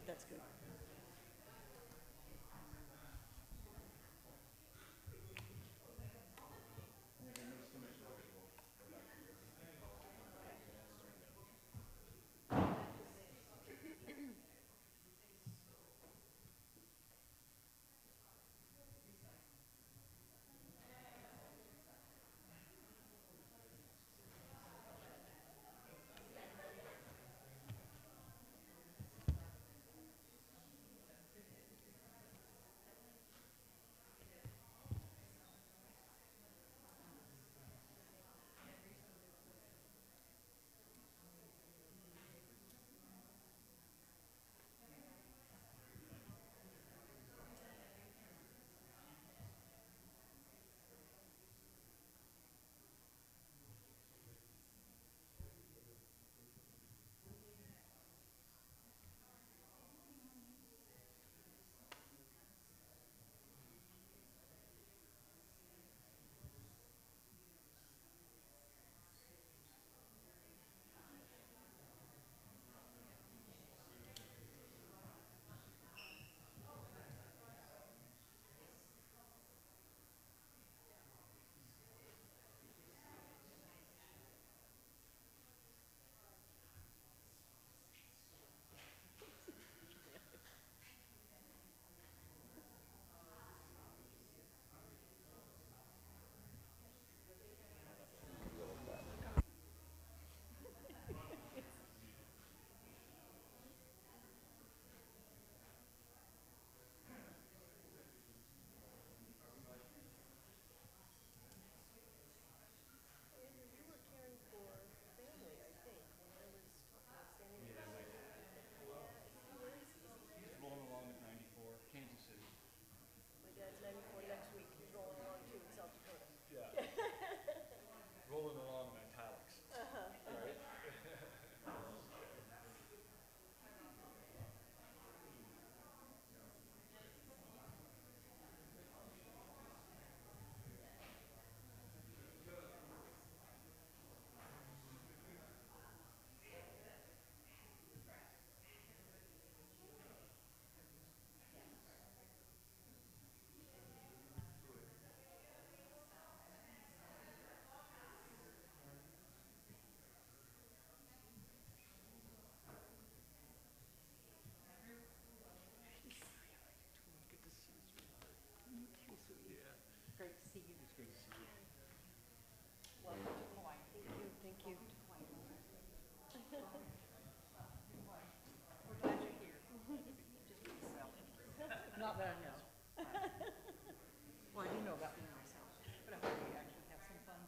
That's good. Andrew, you were caring for family, I think, when I was talking with Sandy. Yeah, my dad. Yeah, where is he? He's rolling along at 94, Kansas City. My dad's 94 next week. He's rolling along too in South Dakota. Yeah. Rolling along in italics. Right? Good to see you, sweetheart. You too, sweetie. Yeah. Great to see you. It's good to see you. Welcome to Hawaii. Thank you. Welcome to Hawaii. We're glad you're here. Just be yourself. Not that I know. Well, I do know about being myself, but I hope we actually have some fun.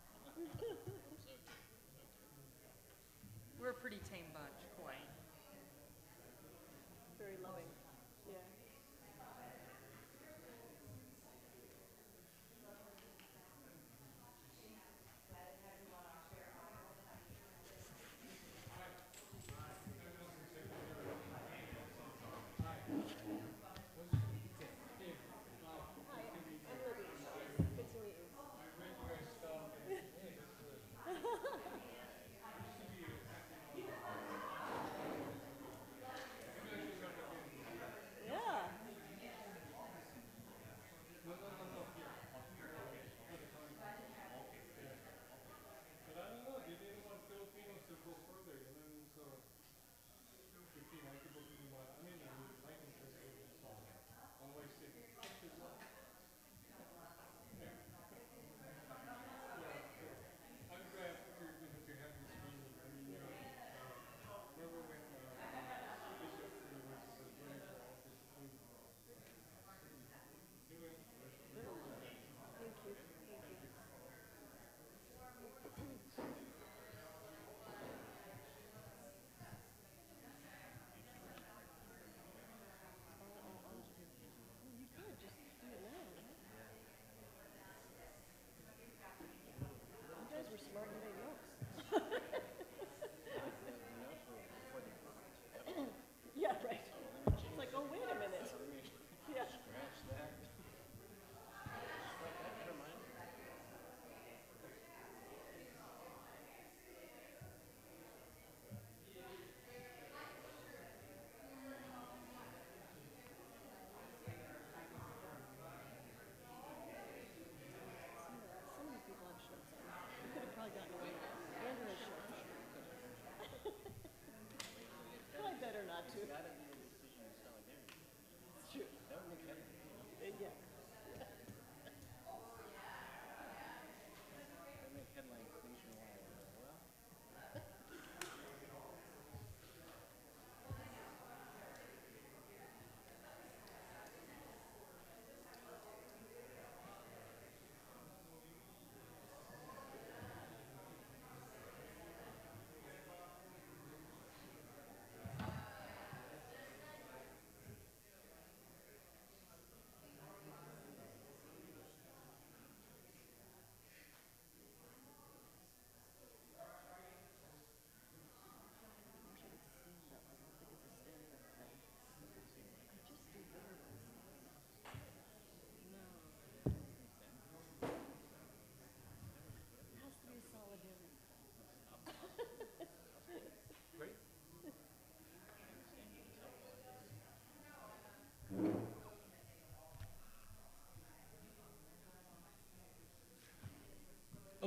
We're a pretty tame bunch, Hawaii. Very loving. Yeah. Hi, I'm Libby. Good to meet you.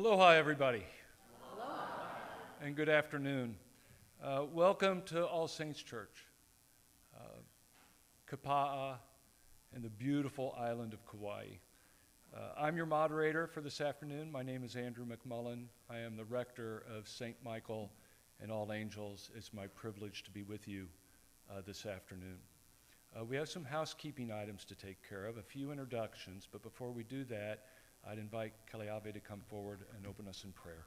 Aloha, everybody. Aloha. And good afternoon. Welcome to All Saints Church, Kapa'a, and the beautiful island of Kauai. I'm your moderator for this afternoon. My name is Andrew McMullen. I am the rector of St. Michael and All Angels. It's my privilege to be with you this afternoon. We have some housekeeping items to take care of, a few introductions, but before we do that, I'd invite Kaleave to come forward and open us in prayer.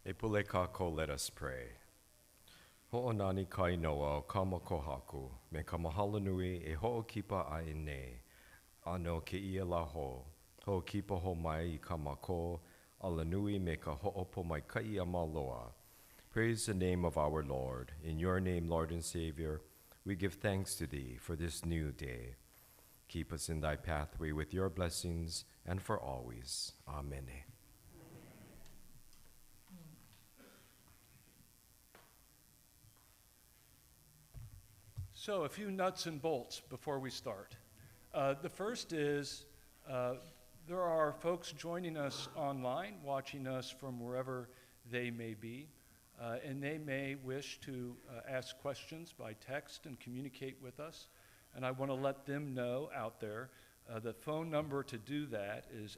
Epule kako, let us pray. Ho'onani kai noa o ka mokohaku, me ka mahalo nui e ho'okipa ai nei, ano ke ia la ho, ho'okipa ho mai I ka mako, ala nui me ka ho'opo mai kai a maloa. Praise the name of our Lord. In your name, Lord and Savior, we give thanks to thee for this new day. Keep us in thy pathway with your blessings and for always. Amen. So a few nuts and bolts before we start. The first is there are folks joining us online, watching us from wherever they may be, and they may wish to ask questions by text and communicate with us. And I want to let them know out there the phone number to do that is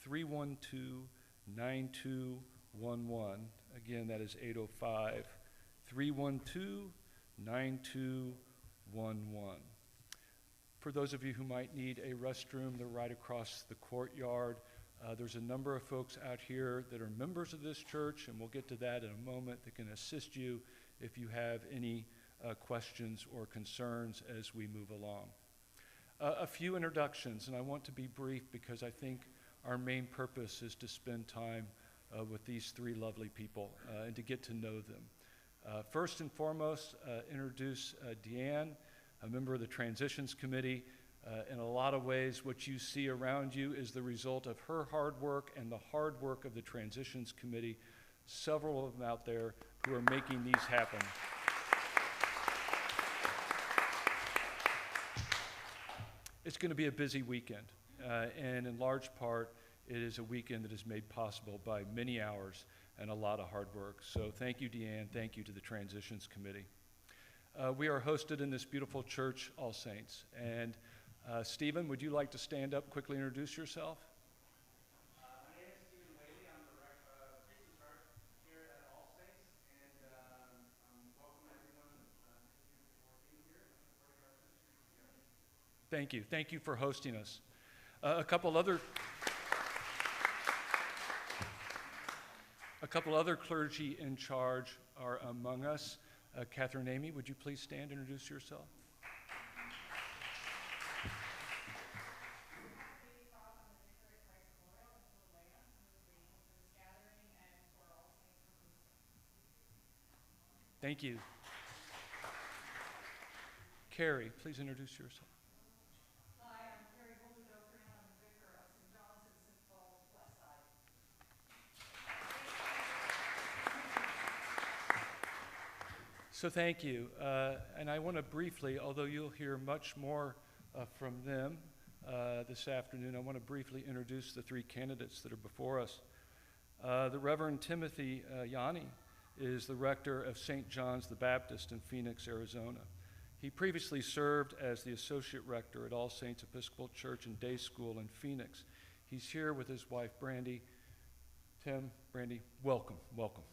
805-312-9211. Again, that is 805-312-9211. For those of you who might need a restroom, they're right across the courtyard. There's a number of folks out here that are members of this church, and we'll get to that in a moment, that can assist you if you have any questions or concerns as we move along. A few introductions, and I want to be brief because I think our main purpose is to spend time with these three lovely people and to get to know them. First and foremost, introduce Deanne, a member of the Transitions Committee. In a lot of ways, what you see around you is the result of her hard work and the hard work of the Transitions Committee, several of them out there who are making these happen. It's going to be a busy weekend, and in large part, it is a weekend that is made possible by many hours and a lot of hard work. So thank you, Deanne. Thank you to the Transitions Committee. We are hosted in this beautiful church, All Saints. And Stephen, would you like to stand up, quickly introduce yourself? My name is Stephen Whaley. I'm the priest in charge here at All Saints, and welcome everyone. Thank you for being here and looking forward to our ministry together. Thank you. Thank you for hosting us. A couple other clergy in charge are among us. Catherine Amy, would you please stand and introduce yourself? Thank you. Carrie, please introduce yourself. Hi, I'm Carrie Holder-Dokrin. I'm the vicar of St. John's in St. Paul's West Side. So thank you. And I want to briefly, although you'll hear much more from them this afternoon, I want to briefly introduce the three candidates that are before us. The Reverend Timothy Yanni is the rector of St. John's the Baptist in Phoenix, Arizona. He previously served as the associate rector at All Saints Episcopal Church and Day School in Phoenix. He's here with his wife, Brandy. Tim, Brandy, welcome, welcome.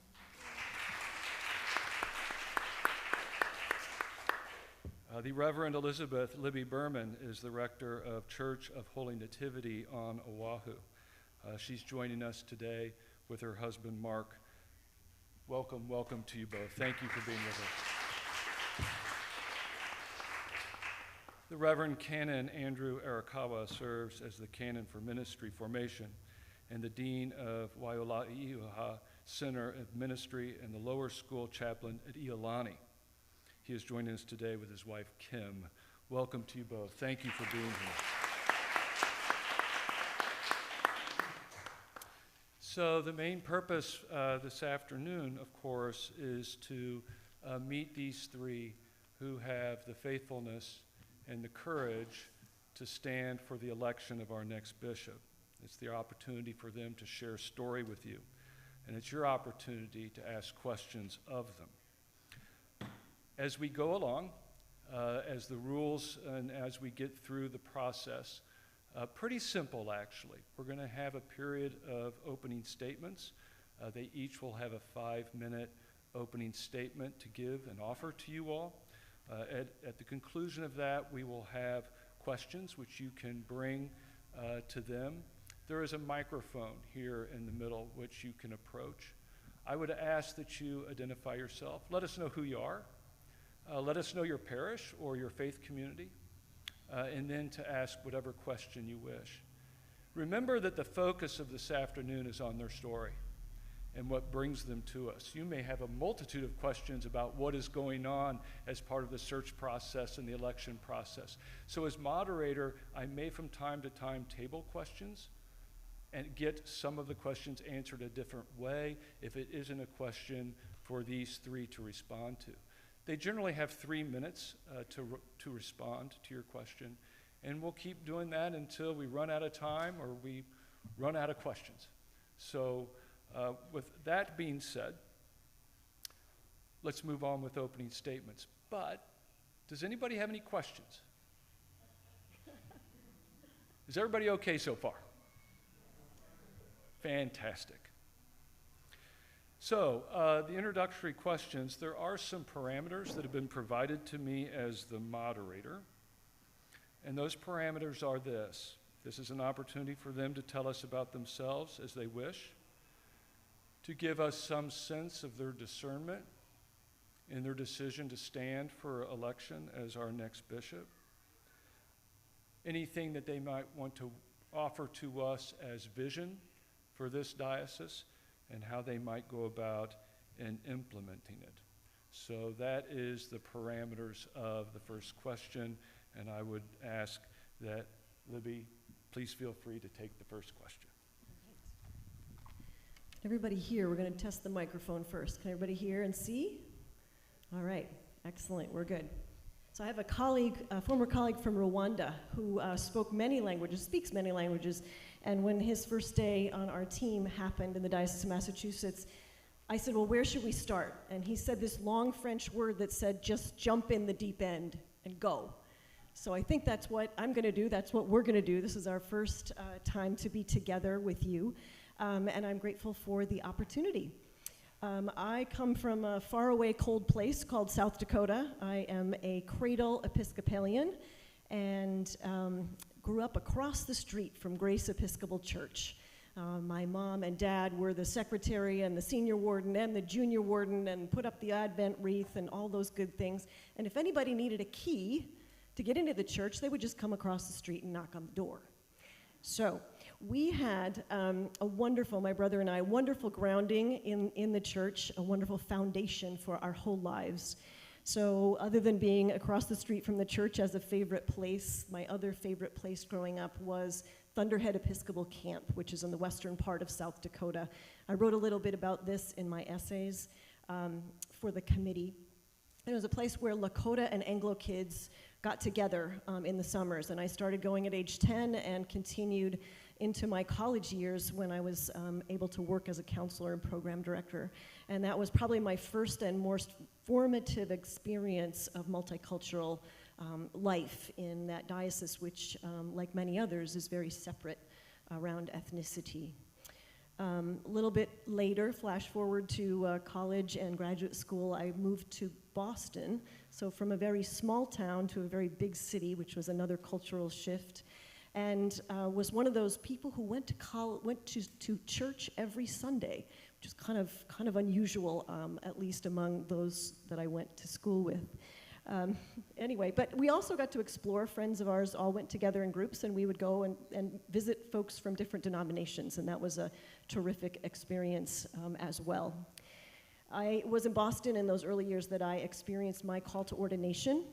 The Reverend Elizabeth Libby Berman is the rector of Church of Holy Nativity on Oahu. She's joining us today with her husband, Mark. Welcome, welcome to you both. Thank you for being with us. The Reverend Canon Andrew Arakawa serves as the Canon for Ministry Formation and the Dean of Waiola'iuha Center of Ministry and the Lower School Chaplain at Iolani. He is joining us today with his wife, Kim. Welcome to you both. Thank you for being here. So the main purpose this afternoon, of course, is to meet these three who have the faithfulness and the courage to stand for the election of our next bishop. It's the opportunity for them to share a story with you, and it's your opportunity to ask questions of them. As we go along, as the rules and as we get through the process, pretty simple actually. We're going to have a period of opening statements. They each will have a 5-minute opening statement to give and offer to you all. At the conclusion of that, we will have questions which you can bring to them. There is a microphone here in the middle which you can approach. I would ask that you identify yourself. Let us know who you are. Let us know your parish or your faith community, and then to ask whatever question you wish. Remember that the focus of this afternoon is on their story and what brings them to us. You may have a multitude of questions about what is going on as part of the search process and the election process. So as moderator, I may from time to time table questions and get some of the questions answered a different way if it isn't a question for these three to respond to. They generally have 3 minutes to respond to your question, and we'll keep doing that until we run out of time or we run out of questions. So with that being said, let's move on with opening statements. But does anybody have any questions? Is everybody okay so far? Fantastic. So, the introductory questions, there are some parameters that have been provided to me as the moderator. And those parameters are this. This is an opportunity for them to tell us about themselves as they wish, to give us some sense of their discernment in their decision to stand for election as our next bishop. Anything that they might want to offer to us as vision for this diocese, and how they might go about in implementing it. So that is the parameters of the first question, and I would ask that Libby, please feel free to take the first question. Everybody here, we're going to test the microphone first. Can everybody hear and see? All right, excellent, we're good. So I have a colleague, a former colleague from Rwanda who speaks many languages, and when his first day on our team happened in the Diocese of Massachusetts, I said, well, where should we start? And he said this long French word that said, just jump in the deep end and go. So I think that's what I'm going to do. That's what we're going to do. This is our first time to be together with you, and I'm grateful for the opportunity. I come from a faraway cold place called South Dakota. I am a cradle Episcopalian and grew up across the street from Grace Episcopal Church. My mom and dad were the secretary and the senior warden and the junior warden and put up the Advent wreath and all those good things. And if anybody needed a key to get into the church, they would just come across the street and knock on the door. So we had my brother and I, wonderful grounding in the church, a wonderful foundation for our whole lives. So other than being across the street from the church as a favorite place, my other favorite place growing up was Thunderhead Episcopal Camp, which is in the western part of South Dakota. I wrote a little bit about this in my essays for the committee. It was a place where Lakota and Anglo kids got together in the summers, and I started going at age 10 and continued into my college years when I was able to work as a counselor and program director. And that was probably my first and most formative experience of multicultural life in that diocese, which, like many others, is very separate around ethnicity. A little bit later, flash forward to college and graduate school, I moved to Boston. So from a very small town to a very big city, which was another cultural shift, and was one of those people who went to church every Sunday, which is kind of unusual, at least among those that I went to school with. Anyway, but we also got to explore. Friends of ours all went together in groups, and we would go and visit folks from different denominations, and that was a terrific experience as well. I was in Boston in those early years that I experienced my call to ordination,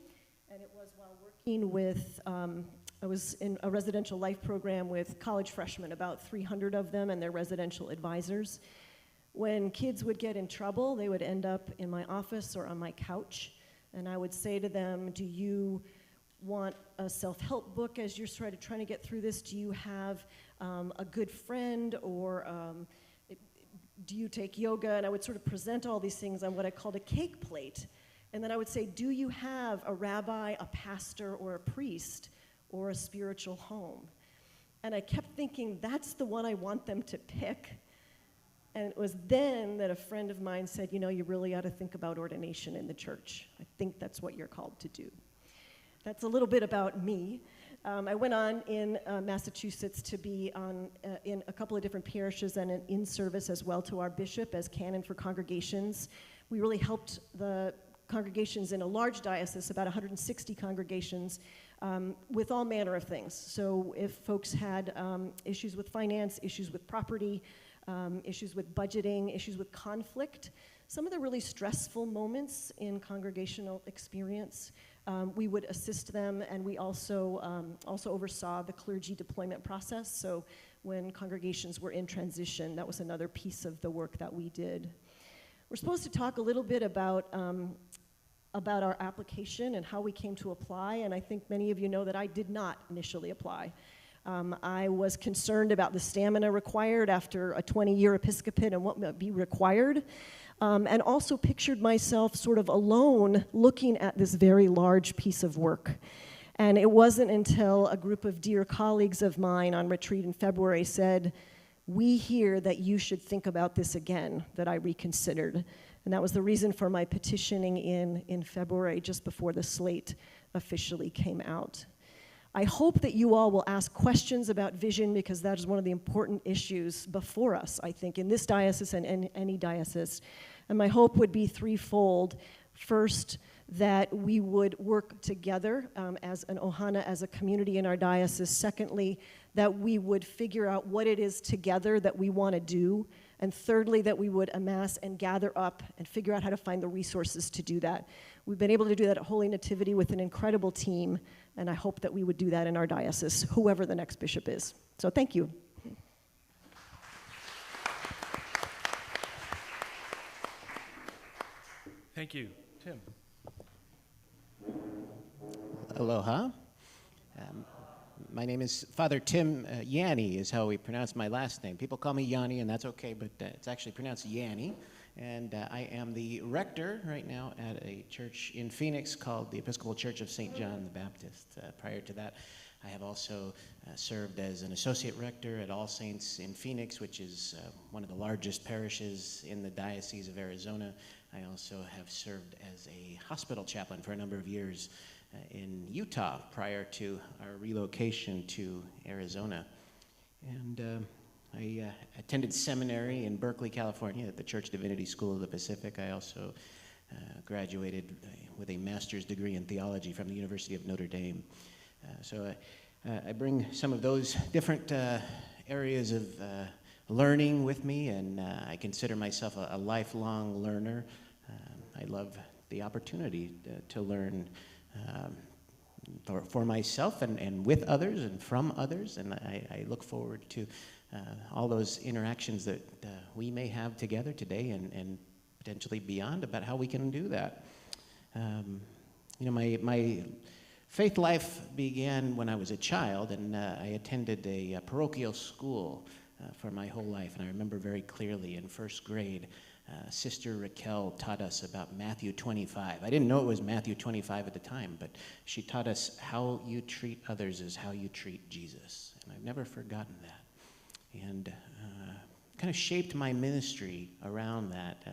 and it was while working with, I was in a residential life program with college freshmen, about 300 of them, and their residential advisors. When kids would get in trouble, they would end up in my office or on my couch. And I would say to them, do you want a self-help book as you're sort of trying to get through this? Do you have a good friend, or do you take yoga? And I would sort of present all these things on what I called a cake plate. And then I would say, do you have a rabbi, a pastor, or a priest, or a spiritual home? And I kept thinking, that's the one I want them to pick. And it was then that a friend of mine said, you know, you really ought to think about ordination in the church. I think that's what you're called to do. That's a little bit about me. I went on in Massachusetts to be in a couple of different parishes and in service as well to our bishop as canon for congregations. We really helped the congregations in a large diocese, about 160 congregations, with all manner of things. So if folks had issues with finance, issues with property, issues with budgeting, issues with conflict, some of the really stressful moments in congregational experience, we would assist them, and we also oversaw the clergy deployment process. So when congregations were in transition, that was another piece of the work that we did. We're supposed to talk a little bit about our application and how we came to apply, and I think many of you know that I did not initially apply. I was concerned about the stamina required after a 20-year episcopate and what might be required, and also pictured myself sort of alone looking at this very large piece of work. And it wasn't until a group of dear colleagues of mine on retreat in February said, we hear that you should think about this again, that I reconsidered. And that was the reason for my petitioning in February, just before the slate officially came out. I hope that you all will ask questions about vision, because that is one of the important issues before us, I think, in this diocese and in any diocese. And my hope would be threefold. First, that we would work together as an ohana, as a community in our diocese. Secondly, that we would figure out what it is together that we want to do. And thirdly, that we would amass and gather up and figure out how to find the resources to do that. We've been able to do that at Holy Nativity with an incredible team, and I hope that we would do that in our diocese, whoever the next bishop is. So thank you. Thank you. Tim. Aloha. My name is Father Tim Yanni is how we pronounce my last name. People call me Yanni, and that's okay, but it's actually pronounced Yanni. And I am the rector right now at a church in Phoenix called the Episcopal Church of St. John the Baptist. Prior to that, I have also served as an associate rector at All Saints in Phoenix, which is one of the largest parishes in the Diocese of Arizona. I also have served as a hospital chaplain for a number of years in Utah prior to our relocation to Arizona. And I attended seminary in Berkeley, California at the Church Divinity School of the Pacific. I also graduated with a master's degree in theology from the University of Notre Dame. So I bring some of those different areas of learning with me, and I consider myself a lifelong learner. I love the opportunity to learn for myself and with others and from others, and I look forward to all those interactions that we may have together today and potentially beyond about how we can do that. My faith life began when I was a child, and I attended a parochial school for my whole life, and I remember very clearly in first grade, Sister Raquel taught us about Matthew 25. I didn't know it was Matthew 25 at the time, but she taught us how you treat others is how you treat Jesus, and I've never forgotten that. And kind of shaped my ministry around that.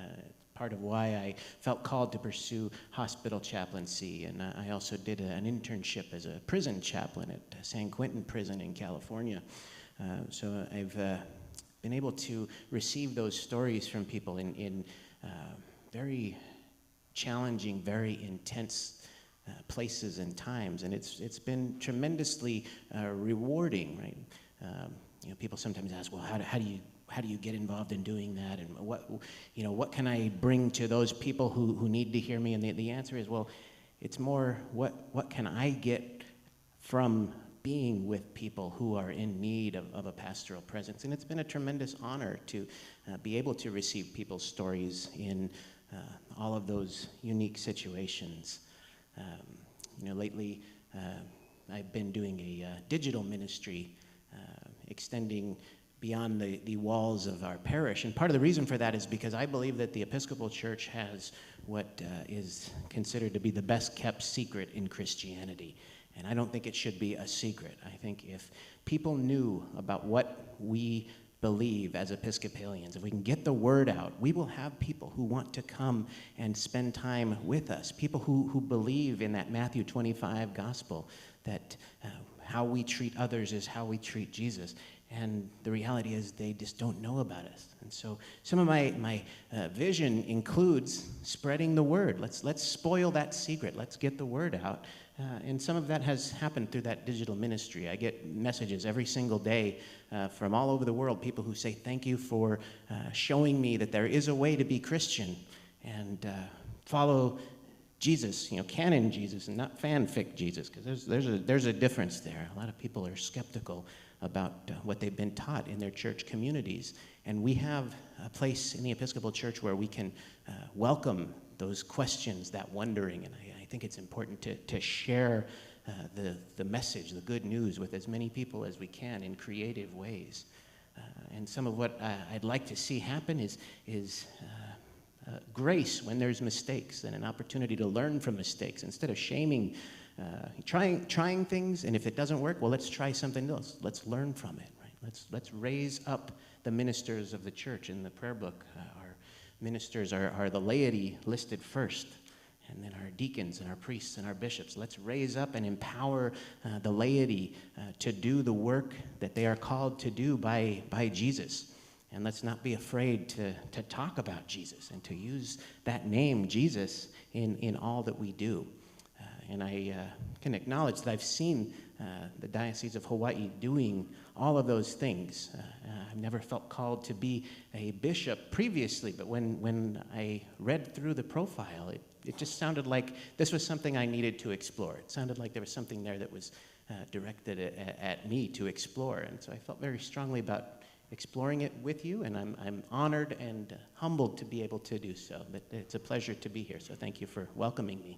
Part of why I felt called to pursue hospital chaplaincy, and I also did an internship as a prison chaplain at San Quentin Prison in California. So I've been able to receive those stories from people in very challenging, very intense places and times, and it's been tremendously rewarding, right? People sometimes ask, well, how do you get involved in doing that, and what can I bring to those people who need to hear me? And the answer is, well, it's more what can I get from being with people who are in need of a pastoral presence. And it's been a tremendous honor to be able to receive people's stories in all of those unique situations. Lately I've been doing a digital ministry extending beyond the walls of our parish. And part of the reason for that is because I believe that the Episcopal Church has what is considered to be the best kept secret in Christianity. And I don't think it should be a secret. I think if people knew about what we believe as Episcopalians, if we can get the word out, we will have people who want to come and spend time with us, people who believe in that Matthew 25 gospel, that how we treat others is how we treat Jesus. And the reality is they just don't know about us. And so some of my vision includes spreading the word. Let's spoil that secret. Let's get the word out. And some of that has happened through that digital ministry. I get messages every single day from all over the world, people who say, thank you for showing me that there is a way to be Christian and follow Jesus, canon Jesus and not fanfic Jesus, because there's a difference there. A lot of people are skeptical about what they've been taught in their church communities. And we have a place in the Episcopal Church where we can welcome those questions, that wondering. And I think it's important to share the message, the good news, with as many people as we can in creative ways. And some of what I'd like to see happen is grace when there's mistakes and an opportunity to learn from mistakes instead of shaming. Trying things, and if it doesn't work, well, let's try something else. Let's learn from it, right? Let's raise up the ministers of the church. In the prayer book, our ministers are the laity listed first, and then our deacons and our priests and our bishops. Let's raise up and empower the laity to do the work that they are called to do by Jesus. And let's not be afraid to talk about Jesus and to use that name, Jesus, in all that we do. And I can acknowledge that I've seen the Diocese of Hawaii doing all of those things. I've never felt called to be a bishop previously, but when I read through the profile, it just sounded like this was something I needed to explore. It sounded like there was something there that was directed at me to explore. And so I felt very strongly about exploring it with you, and I'm honored and humbled to be able to do so. But it's a pleasure to be here, so thank you for welcoming me.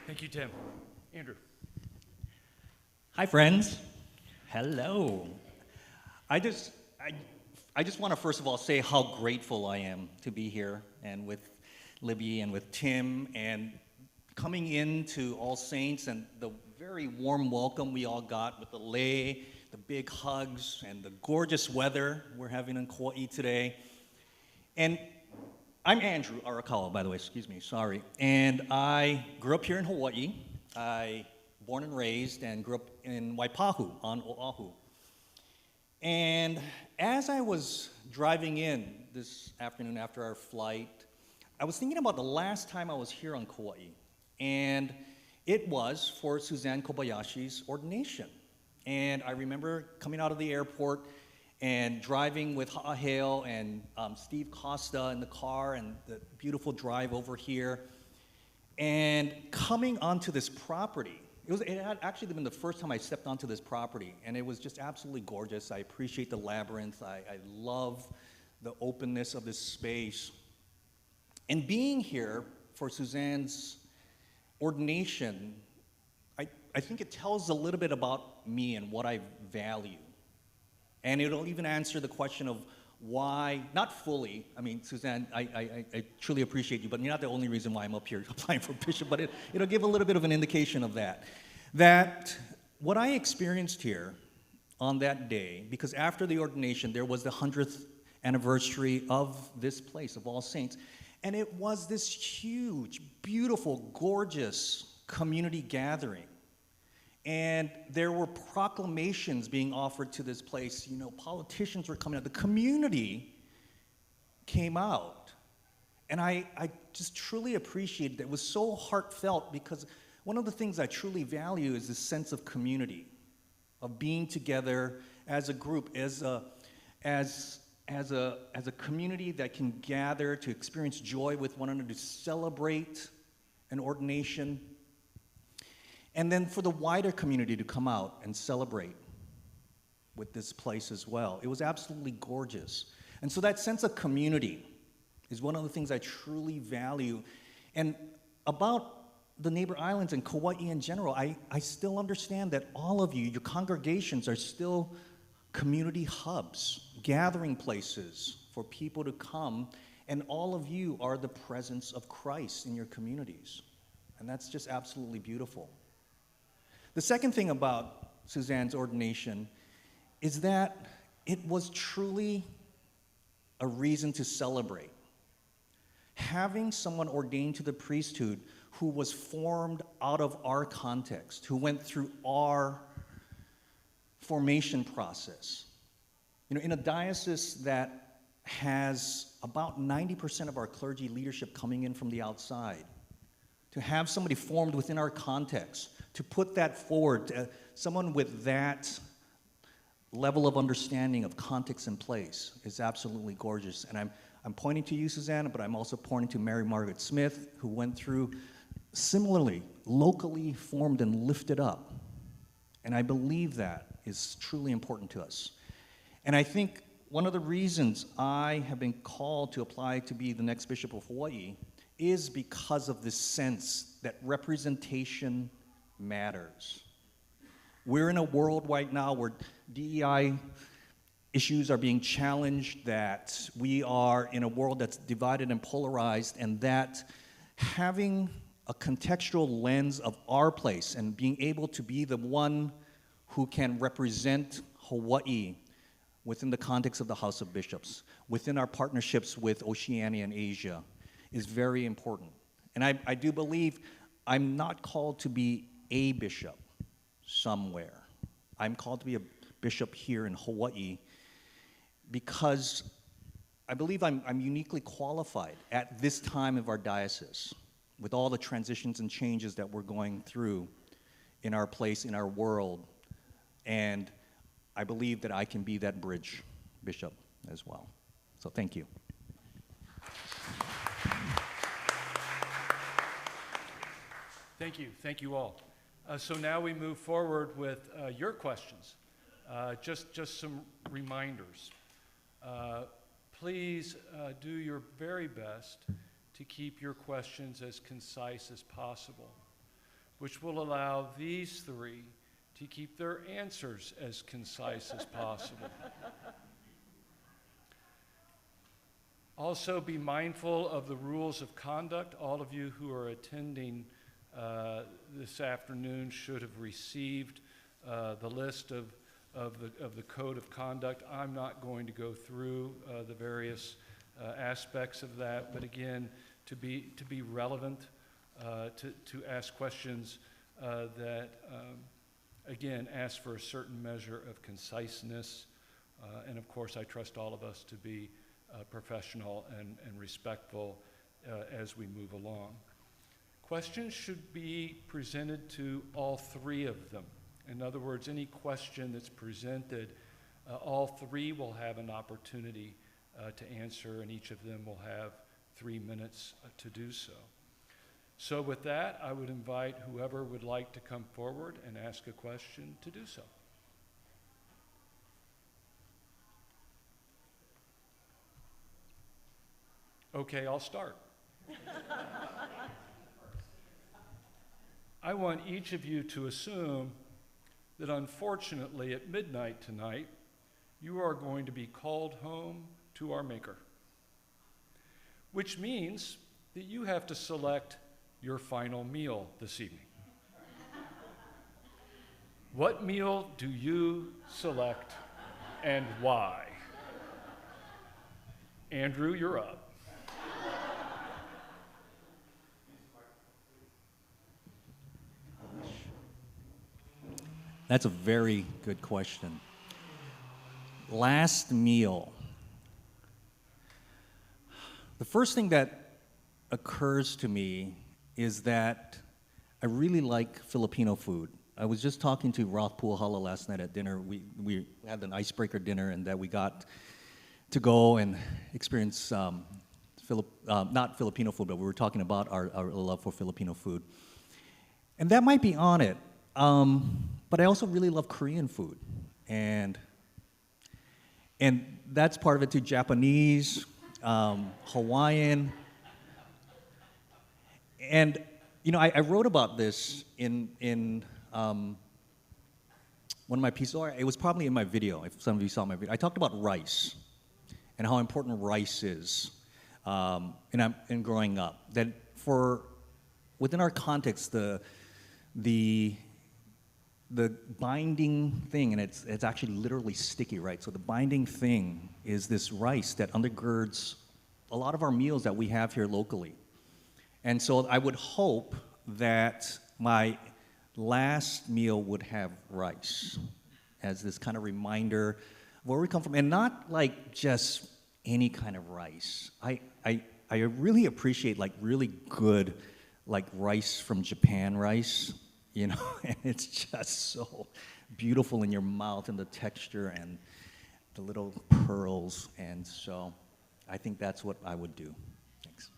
Thank you, Tim. Andrew. Hi, friends. Hello. I just want to first of all say how grateful I am to be here and with Libby and with Tim and coming into All Saints and the very warm welcome we all got with the lei, the big hugs, and the gorgeous weather we're having in Kauai today. And I'm Andrew Arakawa, by the way, excuse me, sorry. And I grew up here in Hawaii. I born and raised and grew up in Waipahu on Oahu. And as I was driving in this afternoon after our flight, I was thinking about the last time I was here on Kauai. And it was for Suzanne Kobayashi's ordination. And I remember coming out of the airport and driving with Ha'aheo and Steve Costa in the car and the beautiful drive over here. And coming onto this property, it had actually been the first time I stepped onto this property, and it was just absolutely gorgeous. I appreciate the labyrinth. I love the openness of this space. And being here for Suzanne's ordination, I think it tells a little bit about me and what I value. And it'll even answer the question of why, not fully, I mean, Suzanne, I truly appreciate you, but you're not the only reason why I'm up here applying for bishop, but it'll give a little bit of an indication of that. That what I experienced here on that day, because after the ordination, there was the 100th anniversary of this place, of All Saints, and it was this huge, beautiful, gorgeous community gathering. And there were proclamations being offered to this place. You know, politicians were coming out. The community came out. And I just truly appreciated it. It was so heartfelt because one of the things I truly value is this sense of community, of being together as a group, as a community that can gather to experience joy with one another, to celebrate an ordination. And then for the wider community to come out and celebrate with this place as well. It was absolutely gorgeous. And so that sense of community is one of the things I truly value. And about the neighbor islands and Kauai in general, I still understand that all of you, your congregations, are still community hubs, gathering places for people to come, and all of you are the presence of Christ in your communities. And that's just absolutely beautiful. The second thing about Suzanne's ordination is that it was truly a reason to celebrate. Having someone ordained to the priesthood who was formed out of our context, who went through our formation process. In a diocese that has about 90% of our clergy leadership coming in from the outside, to have somebody formed within our context, to put that forward, someone with that level of understanding of context and place is absolutely gorgeous. And I'm pointing to you, Susanna, but I'm also pointing to Mary Margaret Smith, who went through similarly, locally formed and lifted up. And I believe that is truly important to us. And I think one of the reasons I have been called to apply to be the next Bishop of Hawaii is because of this sense that representation matters. We're in a world right now where DEI issues are being challenged, that we are in a world that's divided and polarized, and that having a contextual lens of our place and being able to be the one who can represent Hawaii within the context of the House of Bishops, within our partnerships with Oceania and Asia, is very important. And I do believe I'm not called to be a bishop somewhere. I'm called to be a bishop here in Hawaii because I believe I'm uniquely qualified at this time of our diocese with all the transitions and changes that we're going through in our place, in our world. And I believe that I can be that bridge bishop as well. So thank you. Thank you all. So now we move forward with your questions. Just some reminders. Please do your very best to keep your questions as concise as possible, which will allow these three to keep their answers as concise as possible. Also, be mindful of the rules of conduct. All of you who are attending this afternoon should have received the list of the code of conduct. I'm not going to go through the various aspects of that, but again, to be relevant, to ask questions that again ask for a certain measure of conciseness, and of course I trust all of us to be professional and respectful as we move along. Questions should be presented to all three of them. In other words, any question that's presented, all three will have an opportunity to answer, and each of them will have 3 minutes to do so. So with that, I would invite whoever would like to come forward and ask a question to do so. Okay, I'll start. I want each of you to assume that unfortunately at midnight tonight, you are going to be called home to our Maker, which means that you have to select your final meal this evening. What meal do you select and why? Andrew, you're up. That's a very good question. Last meal. The first thing that occurs to me is that I really like Filipino food. I was just talking to Ralph Puahala last night at dinner. We had an icebreaker dinner, and that we got to go and experience not Filipino food, but we were talking about our love for Filipino food. And that might be on it. But I also really love Korean food, and that's part of it too. Japanese, Hawaiian. And, you know, I wrote about this in one of my pieces, or it was probably in my video, if some of you saw my video. I talked about rice and how important rice is in growing up. That within our context, the binding thing, and it's actually literally sticky, right? So the binding thing is this rice that undergirds a lot of our meals that we have here locally. And so I would hope that my last meal would have rice as this kind of reminder of where we come from, and not like just any kind of rice. I really appreciate like really good like rice from Japan rice, you know, and it's just so beautiful in your mouth and the texture and the little pearls, and so I think that's what I would do. Thanks.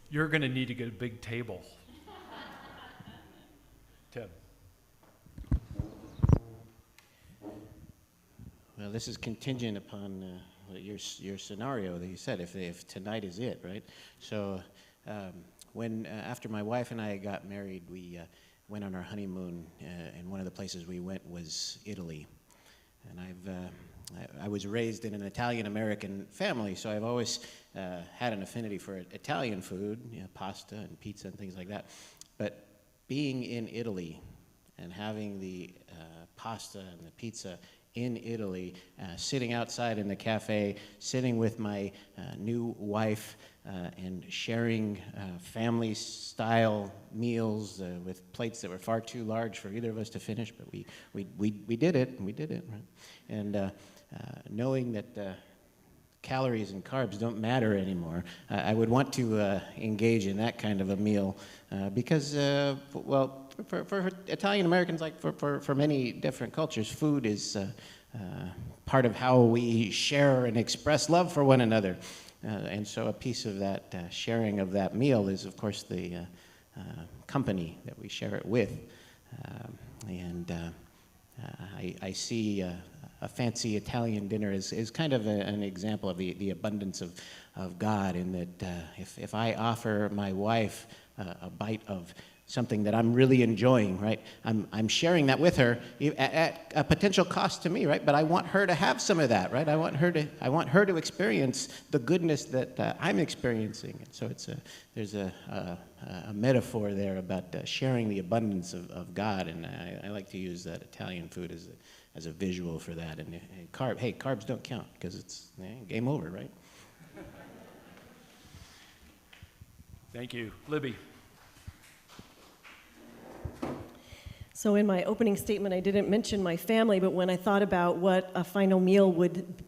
You're going to need to get a big table. Tim. Well, this is contingent upon your scenario that you said, if tonight is it, right? So when after my wife and I got married, we went on our honeymoon, and one of the places we went was Italy. And I was raised in an Italian-American family, so I've always had an affinity for Italian food, you know, pasta and pizza and things like that. But being in Italy and having the pasta and the pizza in Italy, sitting outside in the cafe, sitting with my new wife, and sharing family-style meals with plates that were far too large for either of us to finish, but we did it, and we did it, right? And knowing that calories and carbs don't matter anymore, I would want to engage in that kind of a meal because, well, for Italian Americans, like for many different cultures, food is part of how we share and express love for one another. And so a piece of that sharing of that meal is, of course, the company that we share it with. I see a fancy Italian dinner is kind of an example of the abundance of God, in that if I offer my wife a bite of something that I'm really enjoying, right? I'm sharing that with her at a potential cost to me, right? But I want her to have some of that, right? I want her to experience the goodness that I'm experiencing. And so there's a metaphor there about sharing the abundance of God, and I like to use that Italian food as a visual for that. And carbs don't count because it's game over, right? Thank you. Libby. So in my opening statement, I didn't mention my family, but when I thought about what a final meal would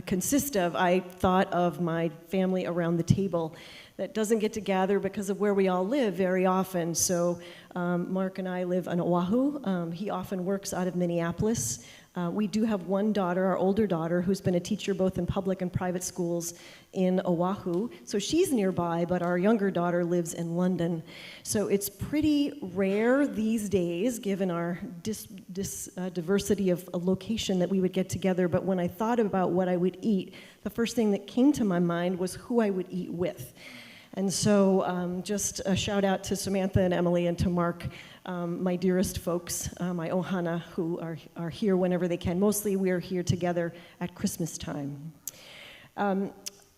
consist of, I thought of my family around the table that doesn't get to gather because of where we all live very often. So Mark and I live on Oahu. He often works out of Minneapolis. We do have one daughter, our older daughter, who's been a teacher both in public and private schools in Oahu. So she's nearby, but our younger daughter lives in London. So it's pretty rare these days, given our diversity of location, that we would get together. But when I thought about what I would eat, the first thing that came to my mind was who I would eat with. And so just a shout out to Samantha and Emily and to Mark, my dearest folks, my ohana, who are here whenever they can. Mostly we are here together at Christmas time.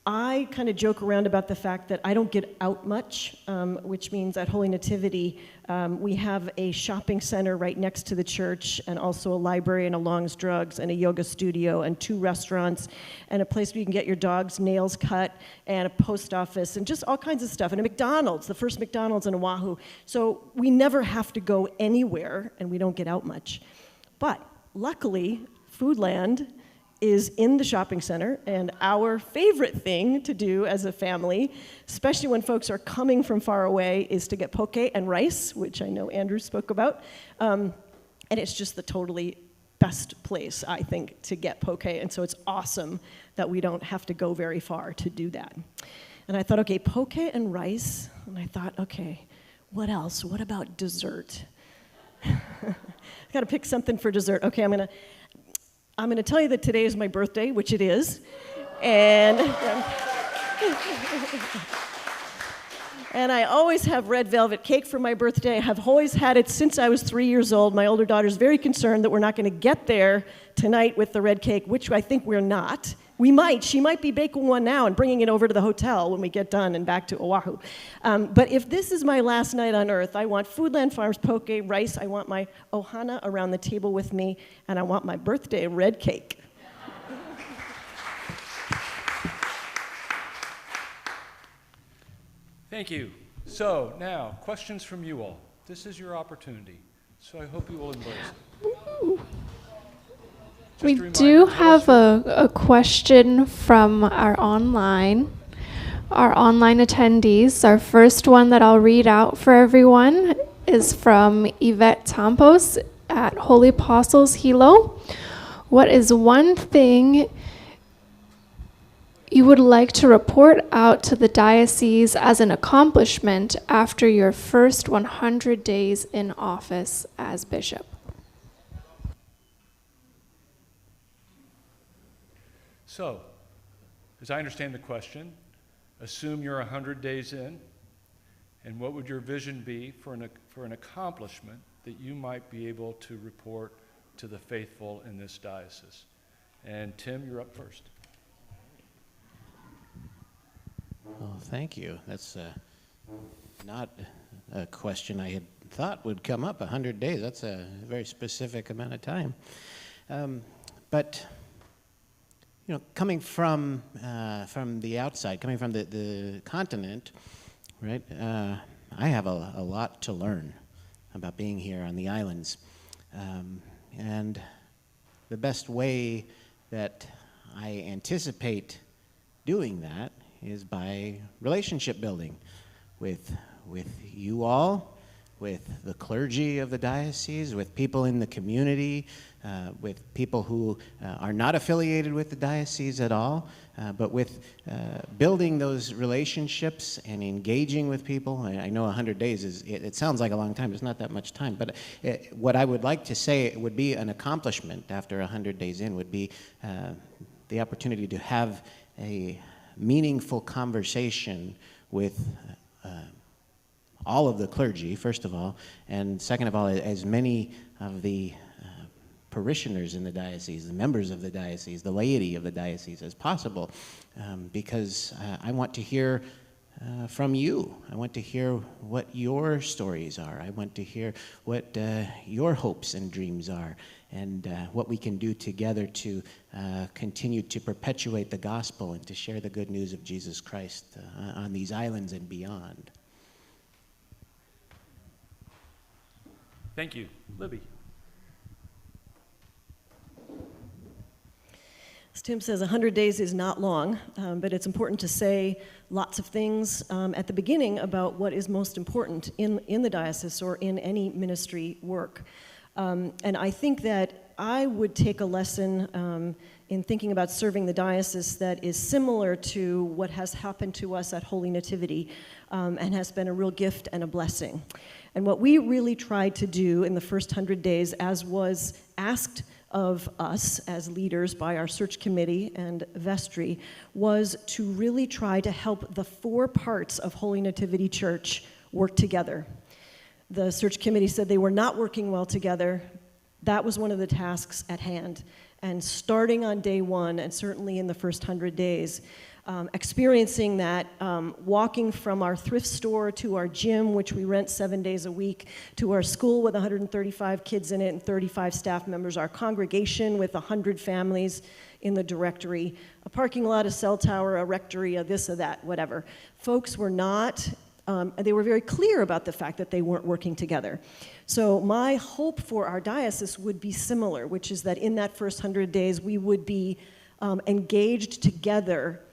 I kind of joke around about the fact that I don't get out much, which means at Holy Nativity, we have a shopping center right next to the church, and also a library and a Long's Drugs and a yoga studio and 2 restaurants and a place where you can get your dog's nails cut and a post office and just all kinds of stuff, and a McDonald's, the first McDonald's in Oahu. So we never have to go anywhere, and we don't get out much. But luckily, Foodland is in the shopping center, and our favorite thing to do as a family, especially when folks are coming from far away, is to get poke and rice, which I know Andrew spoke about, and it's just the totally best place, I think, to get poke, and so it's awesome that we don't have to go very far to do that. And I thought, okay, poke and rice, and I thought, okay, what else? What about dessert? I've got to pick something for dessert. Okay, I'm going to tell you that today is my birthday, which it is. And, and I always have red velvet cake for my birthday. I've always had it since I was 3 years old. My older daughter's very concerned that we're not going to get there tonight with the red cake, which I think we're not. We might. She might be baking one now and bringing it over to the hotel when we get done and back to Oahu. But if this is my last night on earth, I want Foodland Farms poke, rice, I want my ohana around the table with me, and I want my birthday red cake. Thank you. So now, questions from you all. This is your opportunity, so I hope you will embrace it. We Just a do reminder, tell us have a question from our online attendees. Our first one that I'll read out for everyone is from Yvette Tampos at Holy Apostles Hilo. What is one thing you would like to report out to the diocese as an accomplishment after your first 100 days in office as bishop? So, as I understand the question, assume you're 100 days in, and what would your vision be for an accomplishment that you might be able to report to the faithful in this diocese? And Tim, you're up first. Well, thank you. That's not a question I had thought would come up. 100 days, that's a very specific amount of time. But you know, coming from the outside, coming from the continent, right, I have a lot to learn about being here on the islands. And the best way that I anticipate doing that is by relationship building with you all, with the clergy of the diocese, with people in the community, with people who are not affiliated with the diocese at all, but with building those relationships and engaging with people. I know 100 days it sounds like a long time. It's not that much time. But what I would like to say would be an accomplishment after 100 days in would be the opportunity to have a meaningful conversation with all of the clergy, first of all, and second of all, as many of the parishioners in the diocese, the members of the diocese, the laity of the diocese as possible, because I want to hear from you. I want to hear what your stories are. I want to hear what your hopes and dreams are, and what we can do together to continue to perpetuate the gospel and to share the good news of Jesus Christ on these islands and beyond. Thank you. Libby. As Tim says, 100 days is not long, but it's important to say lots of things at the beginning about what is most important in the diocese or in any ministry work. And I think that I would take a lesson in thinking about serving the diocese that is similar to what has happened to us at Holy Nativity and has been a real gift and a blessing. And what we really tried to do in the first 100 days, as was asked of us as leaders by our search committee and vestry, was to really try to help the four parts of Holy Nativity Church work together. The search committee said they were not working well together. That was one of the tasks at hand. And starting on day one, and certainly in the first 100 days, experiencing that, walking from our thrift store to our gym, which we rent 7 days a week, to our school with 135 kids in it and 35 staff members, our congregation with 100 families in the directory, a parking lot, a cell tower, a rectory, a this, a that, whatever. Folks were not, they were very clear about the fact that they weren't working together. So my hope for our diocese would be similar, which is that in that first 100 days, we would be engaged together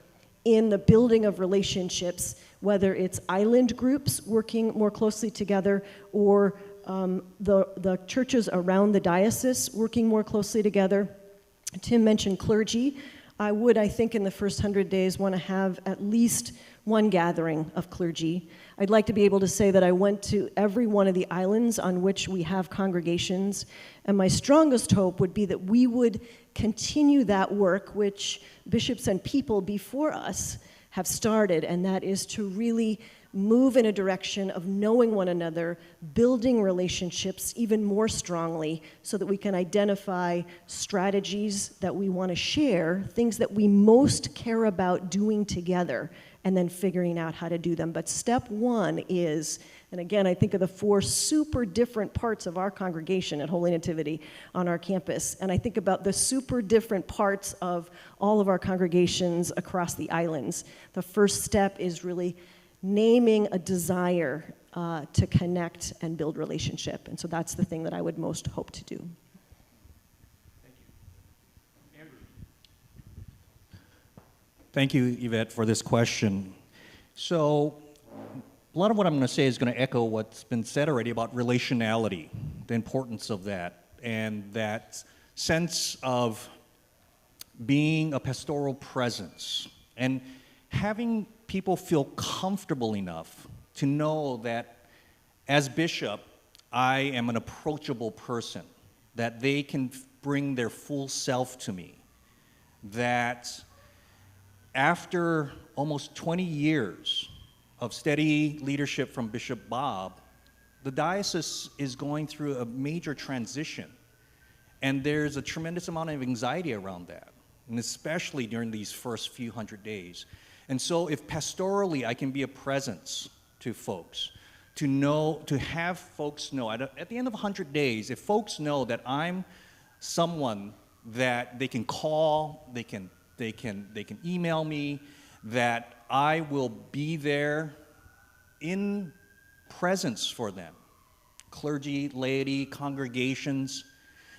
in the building of relationships, whether it's island groups working more closely together or the churches around the diocese working more closely together. Tim mentioned clergy. I think in the first 100 days want to have at least one gathering of clergy. I'd like to be able to say that I went to every one of the islands on which we have congregations, and my strongest hope would be that we would continue that work which bishops and people before us have started, and that is to really move in a direction of knowing one another, building relationships even more strongly so that we can identify strategies that we want to share, things that we most care about doing together, and then figuring out how to do them. But step one is, and again, I think of the 4 super different parts of our congregation at Holy Nativity on our campus, and I think about the super different parts of all of our congregations across the islands. The first step is really naming a desire to connect and build relationship. And so that's the thing that I would most hope to do. Thank you. Andrew. Thank you, Yvette, for this question. So, a lot of what I'm going to say is going to echo what's been said already about relationality, the importance of that, and that sense of being a pastoral presence, and having people feel comfortable enough to know that as bishop, I am an approachable person, that they can bring their full self to me, that after almost 20 years of steady leadership from Bishop Bob, the diocese is going through a major transition, and there's a tremendous amount of anxiety around that, and especially during these first few hundred days. And so if pastorally I can be a presence to folks, to have folks know, at the end of 100 days, if folks know that I'm someone that they can call, they can email me, that I will be there in presence for them, clergy, laity, congregations.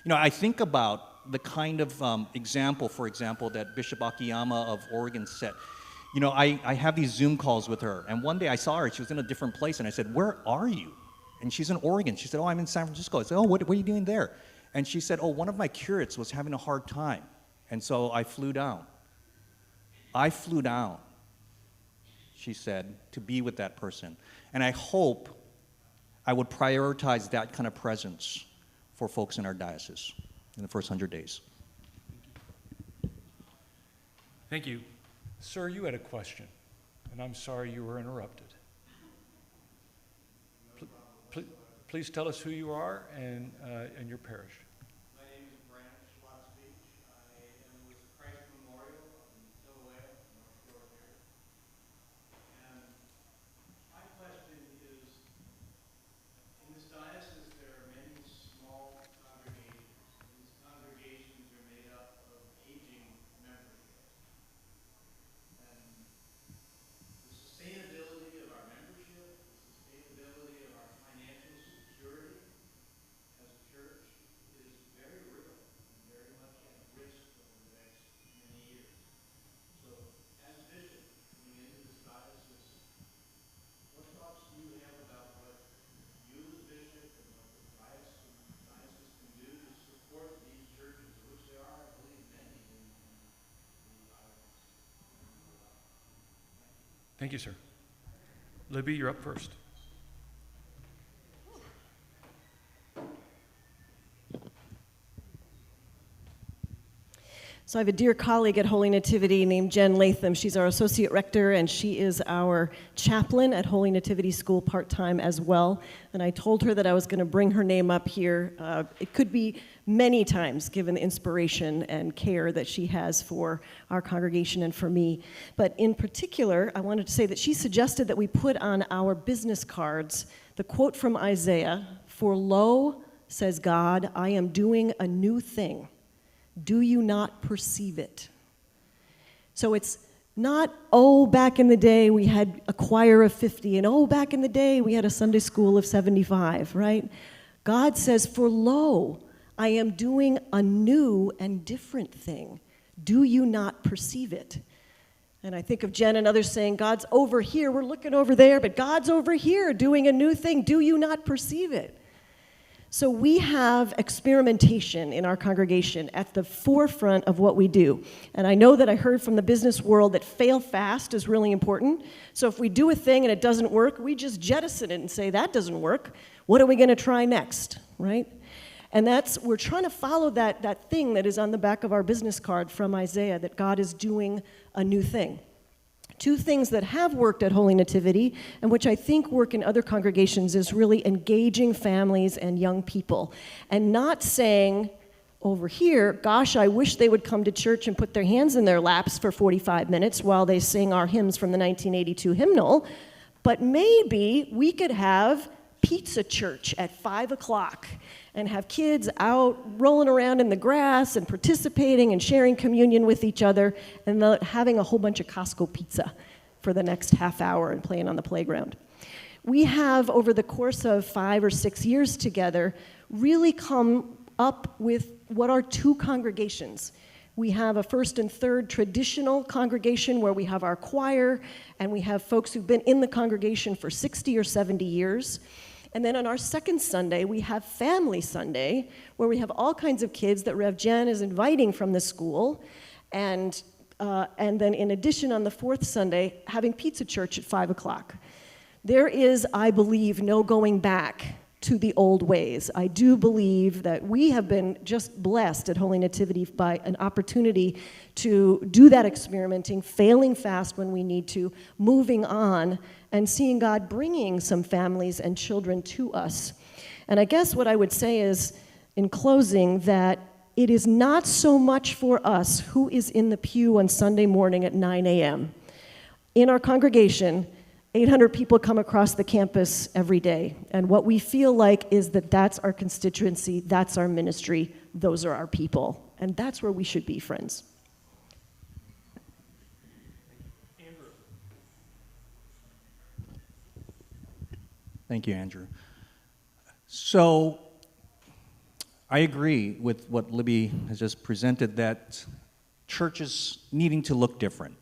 You know, I think about the kind of example, for example, that Bishop Akiyama of Oregon set. You know, I have these Zoom calls with her, and one day I saw her, she was in a different place, and I said, "Where are you?" And she's in Oregon. She said, "Oh, I'm in San Francisco." I said, "Oh, what are you doing there?" And she said, "Oh, one of my curates was having a hard time, and so I flew down." I flew down, she said, to be with that person. And I hope I would prioritize that kind of presence for folks in our diocese in the first 100 days. Thank you. Sir, you had a question, and I'm sorry you were interrupted. Please tell us who you are and your parish. My name is Brant Schlots Beach. I am with the Christ Memorial in Kilauea, North Shore here. And my question is, in this diocese there are many small congregations. These congregations are made up of aging membership. And the sustainability of our membership, the sustainability of our financial security as a church is very real and very much at risk over the next many years. So, as bishop, coming into this diocese, what thoughts do you have about what you as bishop and what the diocese can do to support these churches, of which there are, I believe, many in the islands? Thank you, sir. Libby, you're up first. So I have a dear colleague at Holy Nativity named Jen Latham. She's our associate rector, and she is our chaplain at Holy Nativity School part-time as well. And I told her that I was going to bring her name up here. It could be many times, given the inspiration and care that she has for our congregation and for me. But in particular, I wanted to say that she suggested that we put on our business cards the quote from Isaiah, "For lo, says God, I am doing a new thing. Do you not perceive it?" So it's not, oh, back in the day we had a choir of 50, and oh, back in the day we had a Sunday school of 75, right? God says, for lo, I am doing a new and different thing. Do you not perceive it? And I think of Jen and others saying, God's over here, we're looking over there, but God's over here doing a new thing. Do you not perceive it? So we have experimentation in our congregation at the forefront of what we do. And I know that I heard from the business world that fail fast is really important. So if we do a thing and it doesn't work, we just jettison it and say, that doesn't work. What are we going to try next, right? And we're trying to follow that thing that is on the back of our business card from Isaiah, that God is doing a new thing. Two things that have worked at Holy Nativity, and which I think work in other congregations, is really engaging families and young people, and not saying over here, gosh, I wish they would come to church and put their hands in their laps for 45 minutes while they sing our hymns from the 1982 hymnal, but maybe we could have pizza church at 5 o'clock and have kids out rolling around in the grass and participating and sharing communion with each other and having a whole bunch of Costco pizza for the next half hour and playing on the playground. We have, over the course of 5 or 6 years together, really come up with what are two congregations. We have a first and third traditional congregation where we have our choir, and we have folks who've been in the congregation for 60 or 70 years. And then on our second Sunday, we have Family Sunday, where we have all kinds of kids that Rev Jen is inviting from the school. And then in addition, on the fourth Sunday, having pizza church at 5 o'clock. There is, I believe, no going back to the old ways. I do believe that we have been just blessed at Holy Nativity by an opportunity to do that experimenting, failing fast when we need to, moving on, and seeing God bringing some families and children to us. And I guess what I would say is, in closing, that it is not so much for us who is in the pew on Sunday morning at 9 a.m. In our congregation, 800 people come across the campus every day, and what we feel like is that that's our constituency, that's our ministry, those are our people, and that's where we should be, friends. Thank you, Andrew. So, I agree with what Libby has just presented, that church is needing to look different.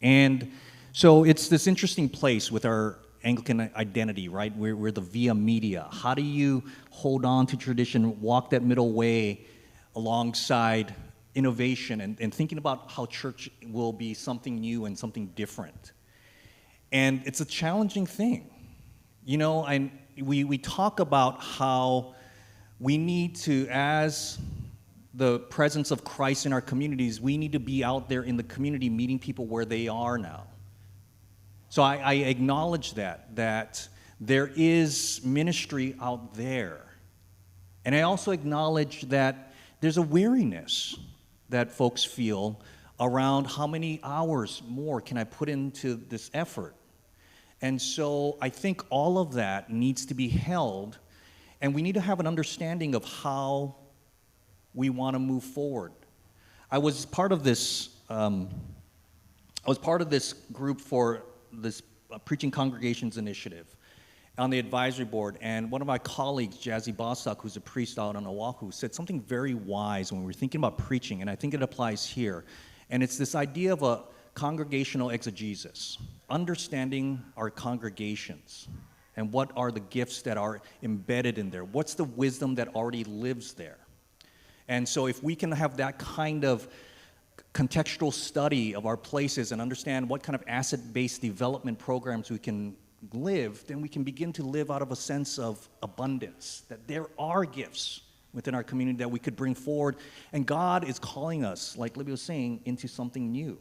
And so it's this interesting place with our Anglican identity, right? We're the via media. How do you hold on to tradition, walk that middle way alongside innovation and thinking about how church will be something new and something different? And it's a challenging thing. You know, and we talk about how we need to, as the presence of Christ in our communities, we need to be out there in the community meeting people where they are now. So I acknowledge that there is ministry out there. And I also acknowledge that there's a weariness that folks feel around how many hours more can I put into this effort. And so I think all of that needs to be held, and we need to have an understanding of how we want to move forward. I was part of this group for this Preaching Congregations Initiative on the advisory board, and one of my colleagues, Jazzy Bostock, who's a priest out on Oahu, said something very wise when we were thinking about preaching, and I think it applies here. And it's this idea of a congregational exegesis, understanding our congregations and what are the gifts that are embedded in there. What's the wisdom that already lives there? And so if we can have that kind of contextual study of our places and understand what kind of asset-based development programs we can live, then we can begin to live out of a sense of abundance, that there are gifts within our community that we could bring forward, and God is calling us, like Libby was saying, into something new.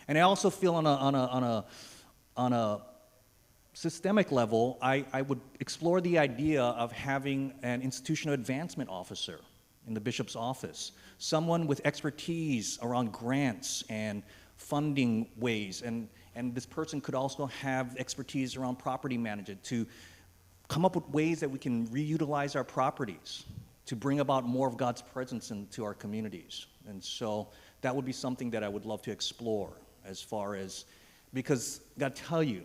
And I also feel on a systemic level, I would explore the idea of having an institutional advancement officer in the bishop's office, someone with expertise around grants and funding ways, and this person could also have expertise around property management to come up with ways that we can reutilize our properties to bring about more of God's presence into our communities. And so that would be something that I would love to explore, as far as, because I gotta tell you,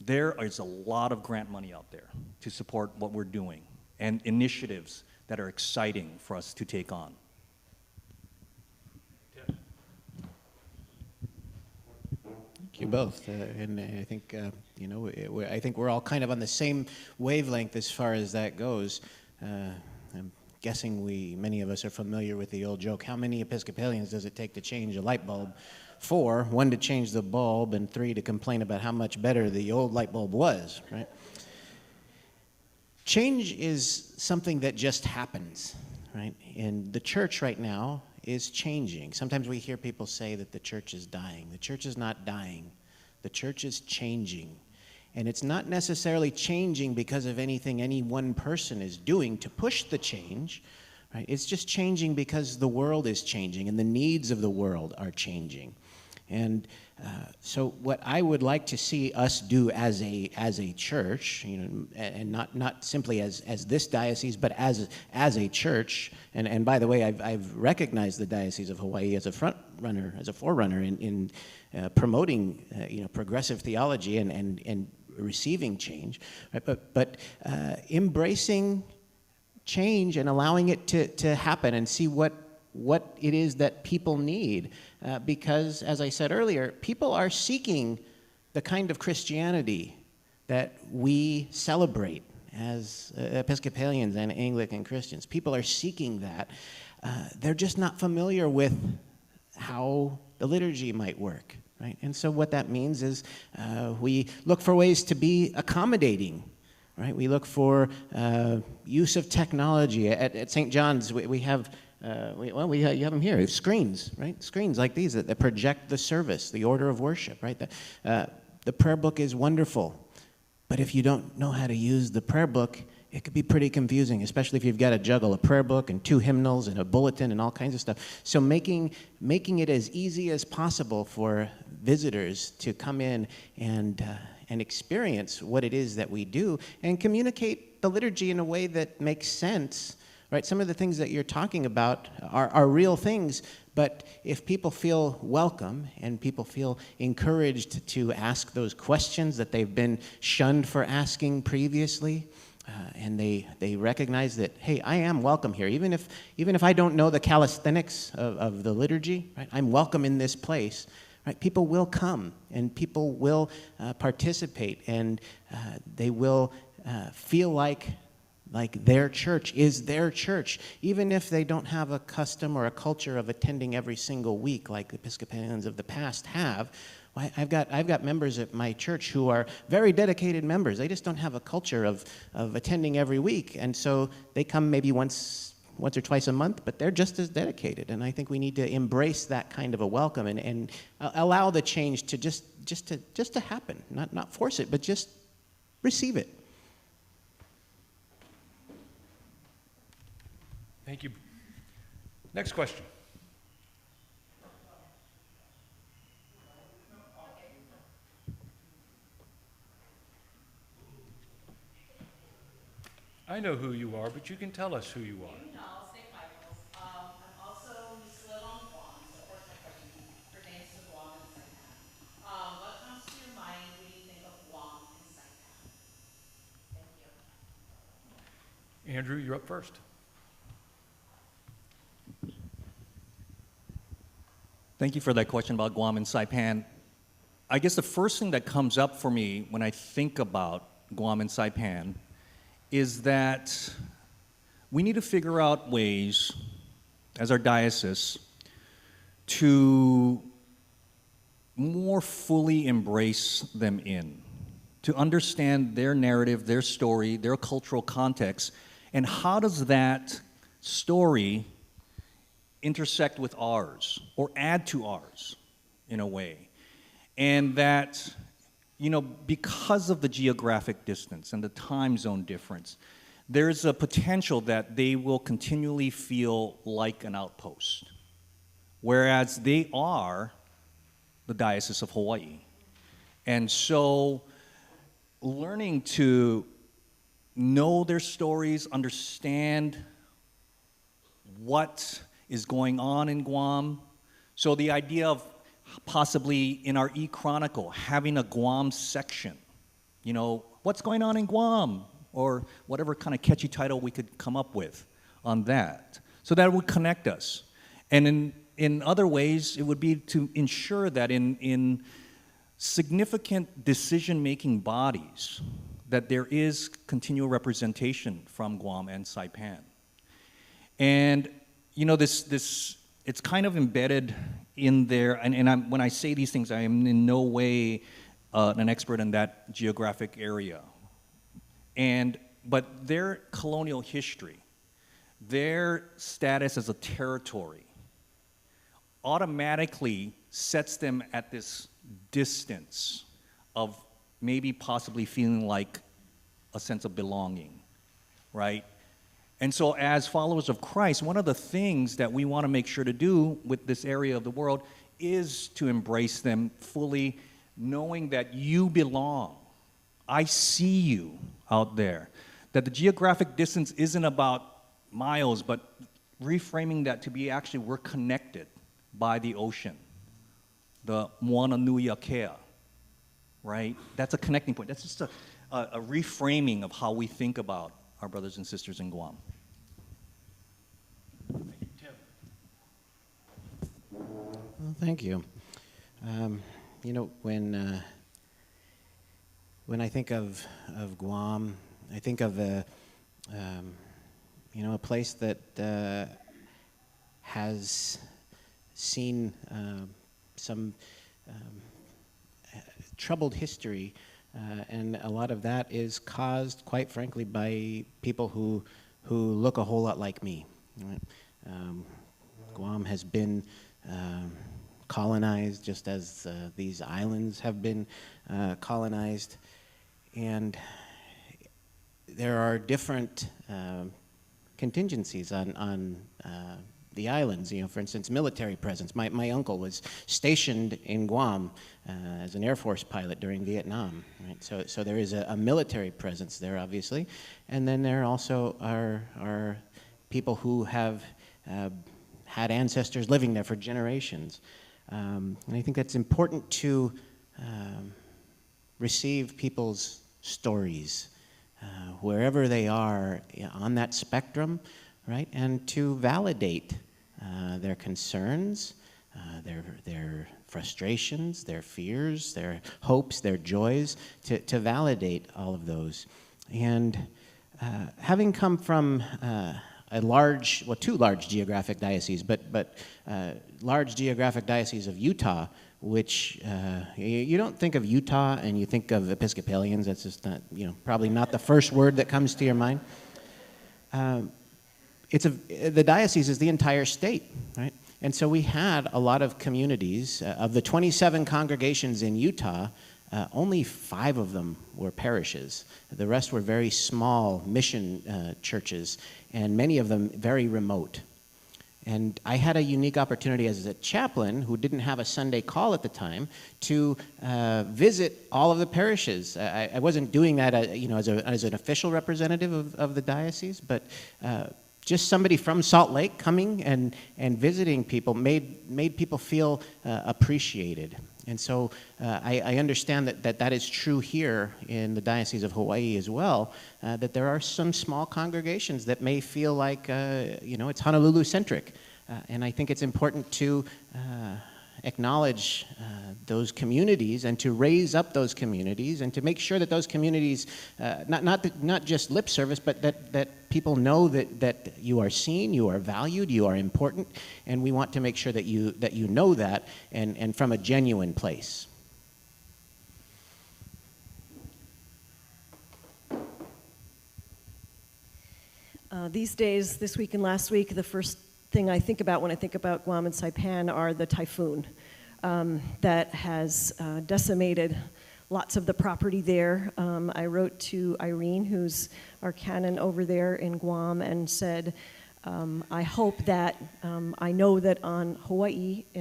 there is a lot of grant money out there to support what we're doing and initiatives that are exciting for us to take on. Thank you both, and I think I think we're all kind of on the same wavelength as far as that goes. I'm guessing many of us are familiar with the old joke, how many Episcopalians does it take to change a light bulb? 4, 1 to change the bulb, and 3 to complain about how much better the old light bulb was, right? Change is something that just happens, right? And the church right now is changing. Sometimes we hear people say that the church is dying. The church is not dying. The church is changing. And it's not necessarily changing because of anything any one person is doing to push the change, right? It's just changing because the world is changing and the needs of the world are changing. And so what I would like to see us do as a church, and not simply as this diocese, but as a church, and by the way, I've recognized the Diocese of Hawaii as a forerunner in promoting progressive theology and receiving change, right? But embracing change and allowing it to happen and see what it is that people need. Because, as I said earlier, people are seeking the kind of Christianity that we celebrate as Episcopalians and Anglican Christians. People are seeking that. They're just not familiar with how the liturgy might work, right? And so what that means is we look for ways to be accommodating, right? We look for use of technology. At St. John's, we have... you have them here. Screens, right? Screens like these that project the service, the order of worship, right? The prayer book is wonderful, but if you don't know how to use the prayer book, it could be pretty confusing, especially if you've got to juggle a prayer book and 2 hymnals and a bulletin and all kinds of stuff. So making it as easy as possible for visitors to come in and experience what it is that we do and communicate the liturgy in a way that makes sense. Right, some of the things that you're talking about are real things, but if people feel welcome and people feel encouraged to ask those questions that they've been shunned for asking previously, and they recognize that, hey, I am welcome here, even if I don't know the calisthenics of the liturgy, right, I'm welcome in this place. Right, people will come and people will participate, and they will feel like their church is their church, even if they don't have a custom or a culture of attending every single week like the Episcopalians of the past have. I've got members at my church who are very dedicated members. They just don't have a culture of attending every week, and so they come maybe once or twice a month, but they're just as dedicated. And I think we need to embrace that kind of a welcome and allow the change to just to happen, not force it, but just receive it. Thank you. Next question. I know who you are, but you can tell us who you are. St. Michael's. I'm also used to live on Guam, so of course my question pertains to Guam and Saipan. What comes to your mind when you think of Guam and Saipan? Thank you. Andrew, you're up first. Thank you for that question about Guam and Saipan. I guess the first thing that comes up for me when I think about Guam and Saipan is that we need to figure out ways, as our diocese, to more fully embrace them to understand their narrative, their story, their cultural context, and how does that story intersect with ours or add to ours in a way. And that, because of the geographic distance and the time zone difference, there's a potential that they will continually feel like an outpost, whereas they are the Diocese of Hawaii. And so learning to know their stories, understand what is going on in Guam. So the idea of possibly in our e-chronicle having a Guam section, what's going on in Guam, or whatever kind of catchy title we could come up with on that. So that would connect us. And in other ways, it would be to ensure that in significant decision-making bodies that there is continual representation from Guam and Saipan. And, you know, this it's kind of embedded in there, and when I say these things, I am in no way an expert in that geographic area. But their colonial history, their status as a territory, automatically sets them at this distance of maybe possibly feeling like a sense of belonging, right? And so as followers of Christ, one of the things that we want to make sure to do with this area of the world is to embrace them fully, knowing that you belong. I see you out there. That the geographic distance isn't about miles, but reframing that to be actually we're connected by the ocean. The Moana Nui Akea, right? That's a connecting point. That's just a reframing of how we think about our brothers and sisters in Guam. Thank you, Tim. Well, thank you. You know, when I think of Guam, I think of a place that has seen some troubled history, and a lot of that is caused, quite frankly, by people who look a whole lot like me. Right? Guam has been colonized just as these islands have been colonized, and there are different contingencies on the islands. You know, for instance, military presence. My uncle was stationed in Guam as an Air Force pilot during Vietnam. Right? So there is a military presence there, obviously, and then there also are people who have had ancestors living there for generations. And I think that's important to receive people's stories wherever they are on that spectrum, right? And to validate their concerns, their frustrations, their fears, their hopes, their joys, to validate all of those. And having come from two large geographic dioceses, but large geographic diocese of Utah, which you don't think of Utah and you think of Episcopalians. That's just not, probably not the first word that comes to your mind. The diocese is the entire state, right? And so we had a lot of communities. Of the 27 congregations in Utah, only 5 of them were parishes. The rest were very small mission churches, and many of them very remote. And I had a unique opportunity as a chaplain who didn't have a Sunday call at the time to visit all of the parishes. I wasn't doing that as an official representative of the diocese, but just somebody from Salt Lake coming and visiting people made people feel appreciated. And so I understand that is true here in the Diocese of Hawaii as well, that there are some small congregations that may feel like, it's Honolulu-centric. And I think it's important to acknowledge those communities and to raise up those communities and to make sure that those communities, not just lip service, but that people know that you are seen, you are valued, you are important, and we want to make sure that you know that and from a genuine place. These days, this week and last week, the first thing I think about when I think about Guam and Saipan are the typhoon that has decimated lots of the property there. I wrote to Irene, who's our canon over there in Guam, and said, I hope that, I know that in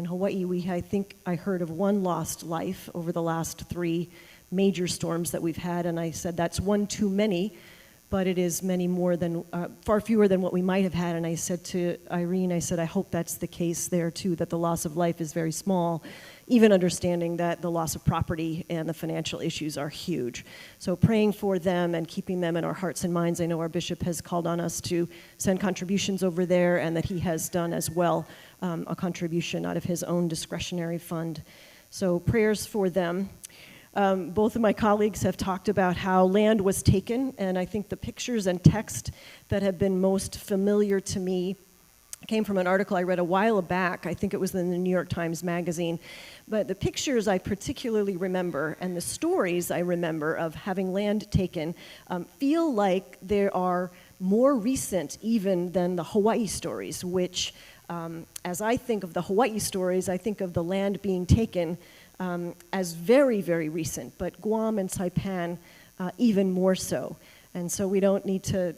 Hawaii, I think I heard of 1 lost life over the last 3 major storms that we've had, and I said that's 1 too many, but it is many more than, far fewer than what we might have had. And I said to Irene, I hope that's the case there too, that the loss of life is very small, even understanding that the loss of property and the financial issues are huge. So praying for them and keeping them in our hearts and minds. I know our bishop has called on us to send contributions over there, and that he has done as well a contribution out of his own discretionary fund. So prayers for them. Both of my colleagues have talked about how land was taken, and I think the pictures and text that have been most familiar to me came from an article I read a while back. I think it was in the New York Times Magazine. But the pictures I particularly remember and the stories I remember of having land taken feel like they are more recent even than the Hawaii stories, which, as I think of the Hawaii stories, I think of the land being taken as very, very recent, but Guam and Saipan even more so. And so we don't need to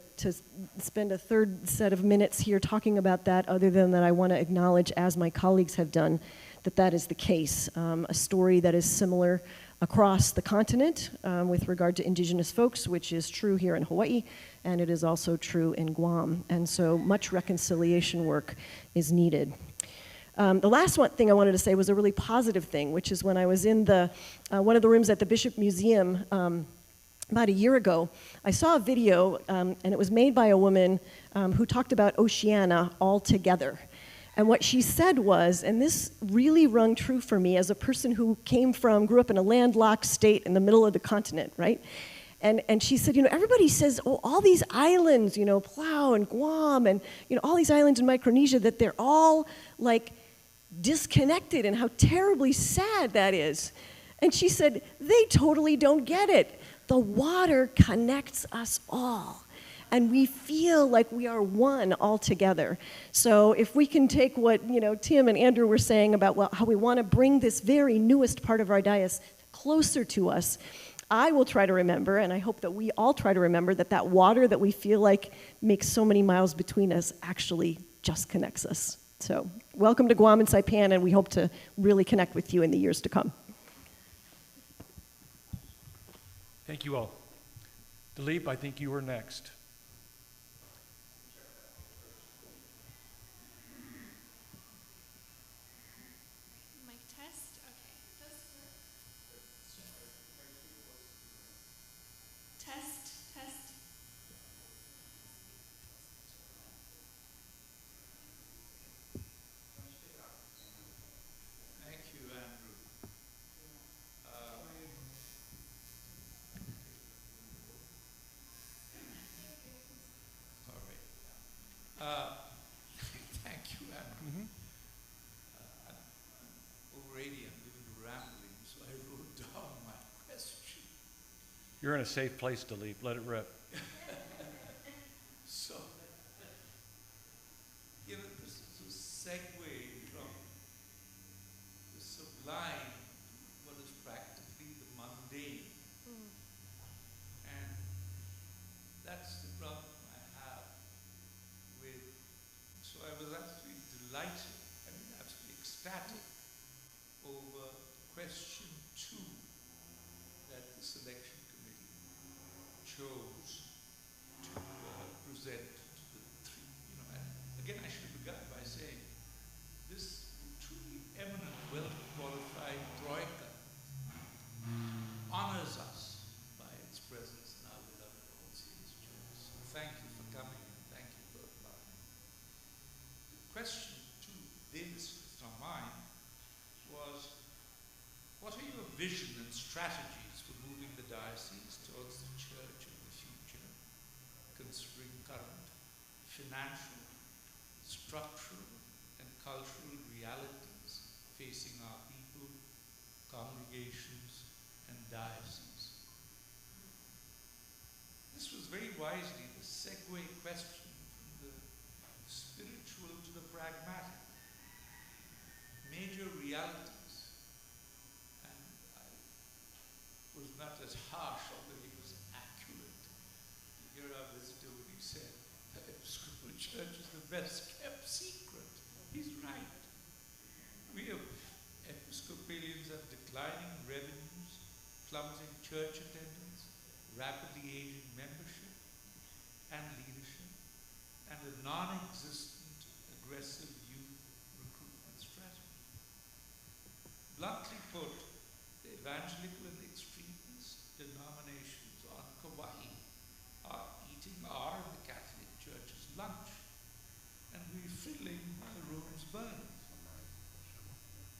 spend a third set of minutes here talking about that, other than that I want to acknowledge, as my colleagues have done, that that is the case. A story that is similar across the continent with regard to indigenous folks, which is true here in Hawaii, and it is also true in Guam. And so much reconciliation work is needed. The last thing I wanted to say was a really positive thing, which is when I was in one of the rooms at the Bishop Museum about a year ago, I saw a video, and it was made by a woman who talked about Oceania altogether. And what she said was, and this really rung true for me as a person who grew up in a landlocked state in the middle of the continent, right? And she said, everybody says, oh, all these islands, Palau and Guam and, all these islands in Micronesia, that they're all like disconnected and how terribly sad that is. And she said, they totally don't get it. The water connects us all, and we feel like we are one all together. So if we can take what Tim and Andrew were saying about how we want to bring this very newest part of our dais closer to us, I will try to remember, and I hope that we all try to remember, that water that we feel like makes so many miles between us actually just connects us. So welcome to Guam and Saipan, and we hope to really connect with you in the years to come. Thank you all. Dilip, I think you were next. Mic test? Okay. Test. Thank you, Andrew. Thank you, Andrew. Already I'm getting rambling, so I wrote down my question. You're in a safe place, Dilip. Let it rip. So, this is a segue from the sublime, what is practically the mundane. And that's the problem I have with, so I was absolutely delighted, absolutely ecstatic over question 2 that the selection committee chose to present to the 3, and again I should have begun by saying this truly eminent, well-qualified troika honors us by its presence in our beloved All Saints Church. So thank you for coming, and thank you for applying. The question to Davis, it's not mine, was what are your vision and strategies for moving the diocese towards the church of the future, considering current financial, structural, and cultural realities facing our people, congregations, and dioceses? This was very wisely the segue question from the spiritual to the pragmatic. Major realities. And I was not as harsh, although he was accurate. To hear our visitor when he said the Episcopal Church is the best kept secret. He's right. We have Episcopalians have declining revenues, plummeting church attendance, rapidly aging membership and leadership, and a non-existent aggressive youth recruitment strategy. Bluntly put, the evangelical and extremist denominations on Kauai are eating our and the Catholic Church's lunch, and refilling the rooms burned.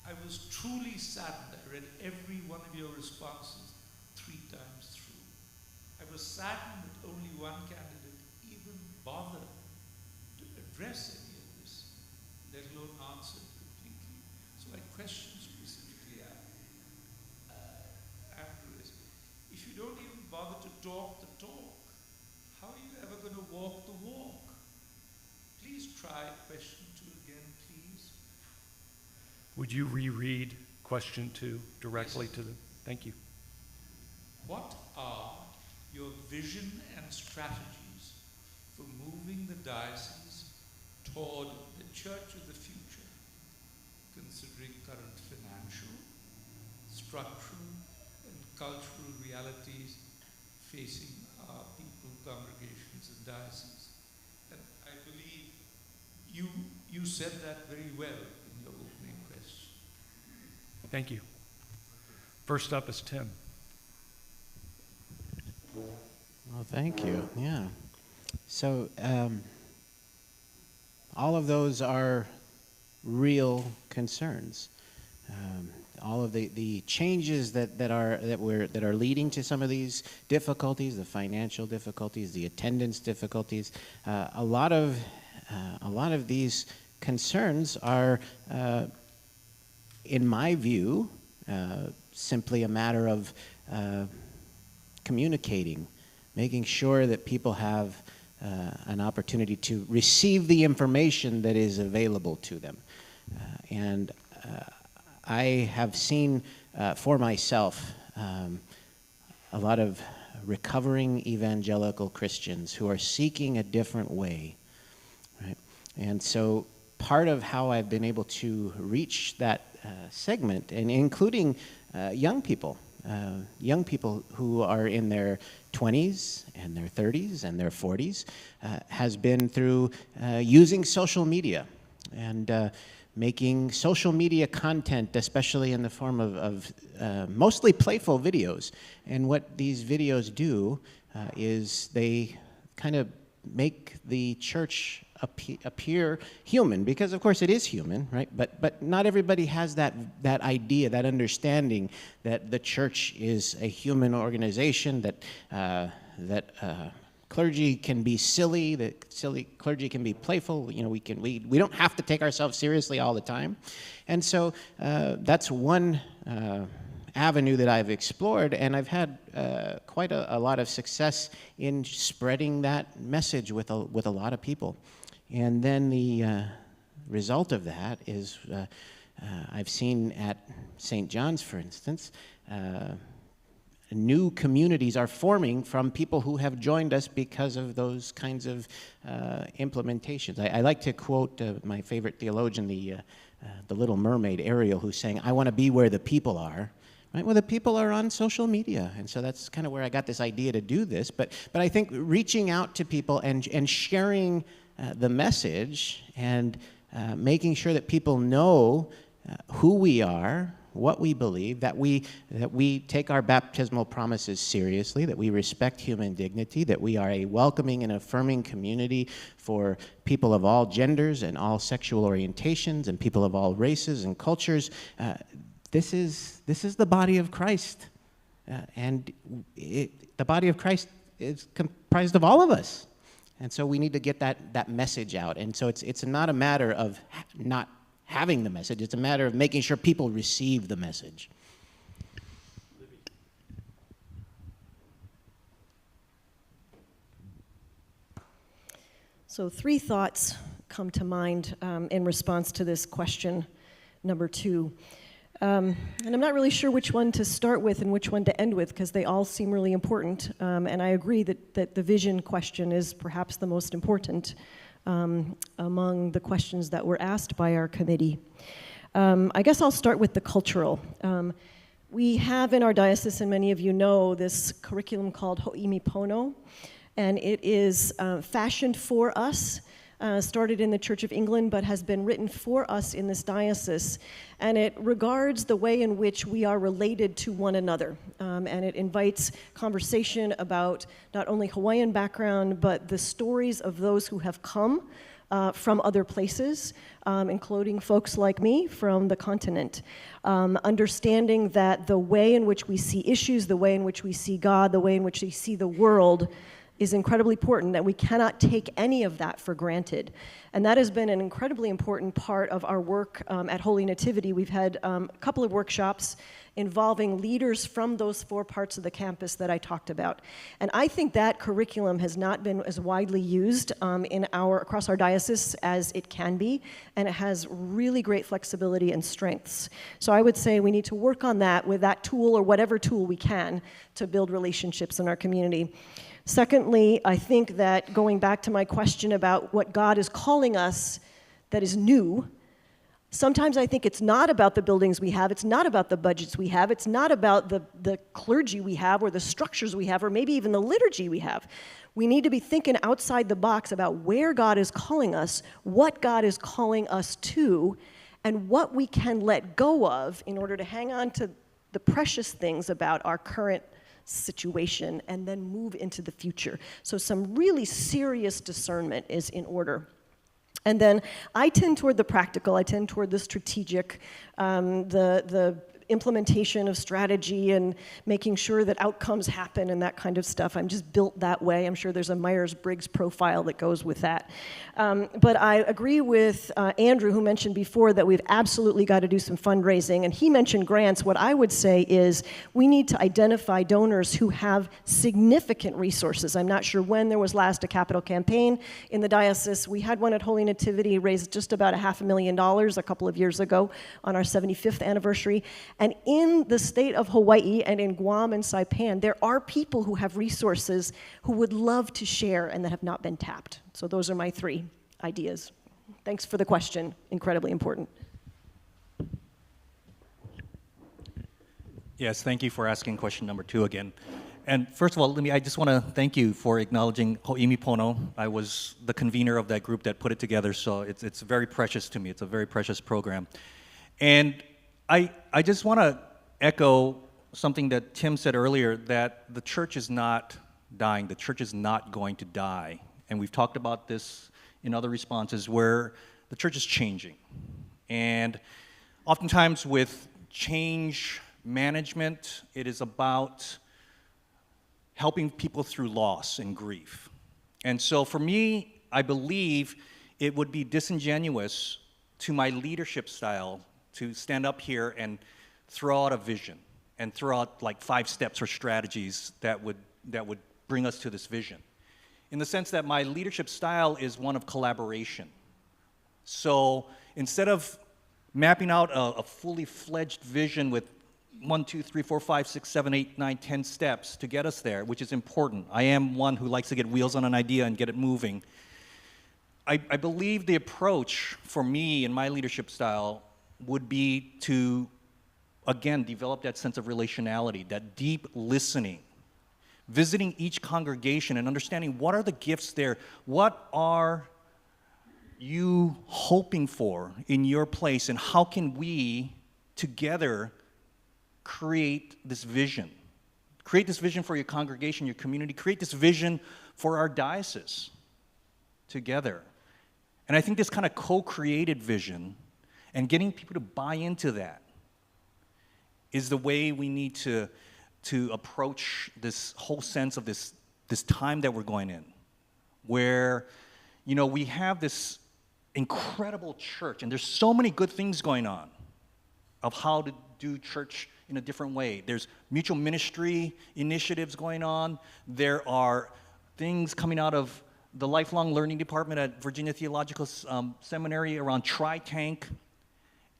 I was truly saddened. I read every one of your responses 3 times through. I was saddened that only one candidate even bothered to address any of this, let alone answer it completely. So my question specifically, Andrew, is if you don't even bother to talk the talk, how are you ever going to walk the walk? Please try question 2 again, please. Would you reread question 2 directly to them? Thank you. What are your vision and strategies for moving the diocese toward the church of the future, considering current financial, structural, and cultural realities facing our people, congregations, and dioceses? And I believe you said that very well in your opening question. Thank you. First up is Tim. Well, thank you. Yeah. So all of those are real concerns. All of the changes that are leading to some of these difficulties, the financial difficulties, the attendance difficulties, a lot of these concerns are, in my view, simply a matter of communicating, making sure that people have an opportunity to receive the information that is available to them. And I have seen for myself a lot of recovering evangelical Christians who are seeking a different way, right? And so part of how I've been able to reach that segment, and including young people who are in their 20s and their 30s and their 40s, has been through using social media and making social media content, especially in the form of mostly playful videos. And what these videos do is they kind of make the church appear human, because of course it is human, right? But not everybody has that idea, that understanding that the church is a human organization, that clergy can be silly, that clergy can be playful. You know, we don't have to take ourselves seriously all the time. And so that's one avenue that I've explored, and I've had quite a lot of success in spreading that message with a lot of people. And then the result of that is I've seen at St. John's, for instance, new communities are forming from people who have joined us because of those kinds of implementations. I like to quote my favorite theologian, the Little Mermaid, Ariel, who's saying, "I want to be where the people are." Right? Well, the people are on social media, and so that's kind of where I got this idea to do this. But I think reaching out to people and sharing the message and making sure that people know who we are, what we believe, that we take our baptismal promises seriously, that we respect human dignity, that we are a welcoming and affirming community for people of all genders and all sexual orientations and people of all races and cultures. This is the body of Christ, and the body of Christ is comprised of all of us. And so we need to get that message out. And so it's not a matter of not having the message. It's a matter of making sure people receive the message. So 3 thoughts come to mind in response to this question number 2. And I'm not really sure which one to start with and which one to end with, because they all seem really important. And I agree that the vision question is perhaps the most important among the questions that were asked by our committee. I guess I'll start with the cultural. We have in our diocese, and many of you know, this curriculum called Ho'imipono, and it is fashioned for us. Started in the Church of England, but has been written for us in this diocese. And it regards the way in which we are related to one another. And it invites conversation about not only Hawaiian background, but the stories of those who have come from other places, including folks like me from the continent. Understanding that the way in which we see issues, the way in which we see God, the way in which we see the world is incredibly important, that we cannot take any of that for granted. And that has been an incredibly important part of our work at Holy Nativity. We've had a couple of workshops involving leaders from those 4 parts of the campus that I talked about. And I think that curriculum has not been as widely used across our diocese as it can be, and it has really great flexibility and strengths. So I would say we need to work on that with that tool or whatever tool we can to build relationships in our community. Secondly, I think that going back to my question about what God is calling us that is new, sometimes I think it's not about the buildings we have, it's not about the budgets we have, it's not about the clergy we have or the structures we have or maybe even the liturgy we have. We need to be thinking outside the box about where God is calling us, what God is calling us to, and what we can let go of in order to hang on to the precious things about our current situation and then move into the future. So some really serious discernment is in order. And then I tend toward the practical, I tend toward the strategic, the implementation of strategy and making sure that outcomes happen and that kind of stuff. I'm just built that way. I'm sure there's a Myers-Briggs profile that goes with that. But I agree with Andrew, who mentioned before that we've absolutely got to do some fundraising. And he mentioned grants. What I would say is we need to identify donors who have significant resources. I'm not sure when there was last a capital campaign in the diocese. We had one at Holy Nativity, raised just about $500,000 a couple of years ago on our 75th anniversary. And in the state of Hawaii and in Guam and Saipan, there are people who have resources who would love to share and that have not been tapped. So those are my 3 ideas. Thanks for the question. Incredibly important. Yes, thank you for asking question number 2 again. And first of all, I just want to thank you for acknowledging Ho'imi Pono. I was the convener of that group that put it together, so it's very precious to me. It's a very precious program. And I just want to echo something that Tim said earlier, that the church is not dying. The church is not going to die. And we've talked about this in other responses where the church is changing. And oftentimes with change management, it is about helping people through loss and grief. And so for me, I believe it would be disingenuous to my leadership style to stand up here and throw out a vision and throw out like 5 steps or strategies that would bring us to this vision. In the sense that my leadership style is one of collaboration. So instead of mapping out a fully fledged vision with 1, 2, 3, 4, 5, 6, 7, 8, 9, 10 steps to get us there, which is important. I am one who likes to get wheels on an idea and get it moving. I believe the approach for me and my leadership style would be to, again, develop that sense of relationality, that deep listening, visiting each congregation and understanding what are the gifts there, what are you hoping for in your place, and how can we together create this vision? Create this vision for your congregation, your community, create this vision for our diocese together. And I think this kind of co-created vision and getting people to buy into that is the way we need to approach this whole sense of this time that we're going in, where, we have this incredible church, and there's so many good things going on of how to do church in a different way. There's mutual ministry initiatives going on. There are things coming out of the lifelong learning department at Virginia Theological Seminary around Tri-Tank.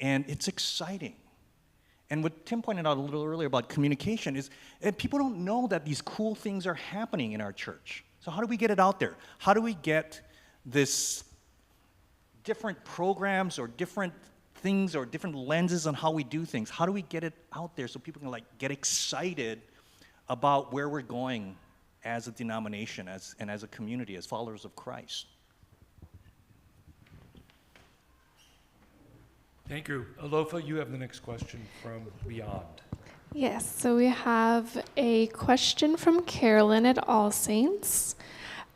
And it's exciting. And what Tim pointed out a little earlier about communication is people don't know that these cool things are happening in our church. So how do we get it out there? How do we get this different programs or different things or different lenses on how we do things? How do we get it out there so people can get excited about where we're going as a denomination and as a community, as followers of Christ? Thank you. Alofa, you have the next question from Beyond. Yes, so we have a question from Carolyn at All Saints.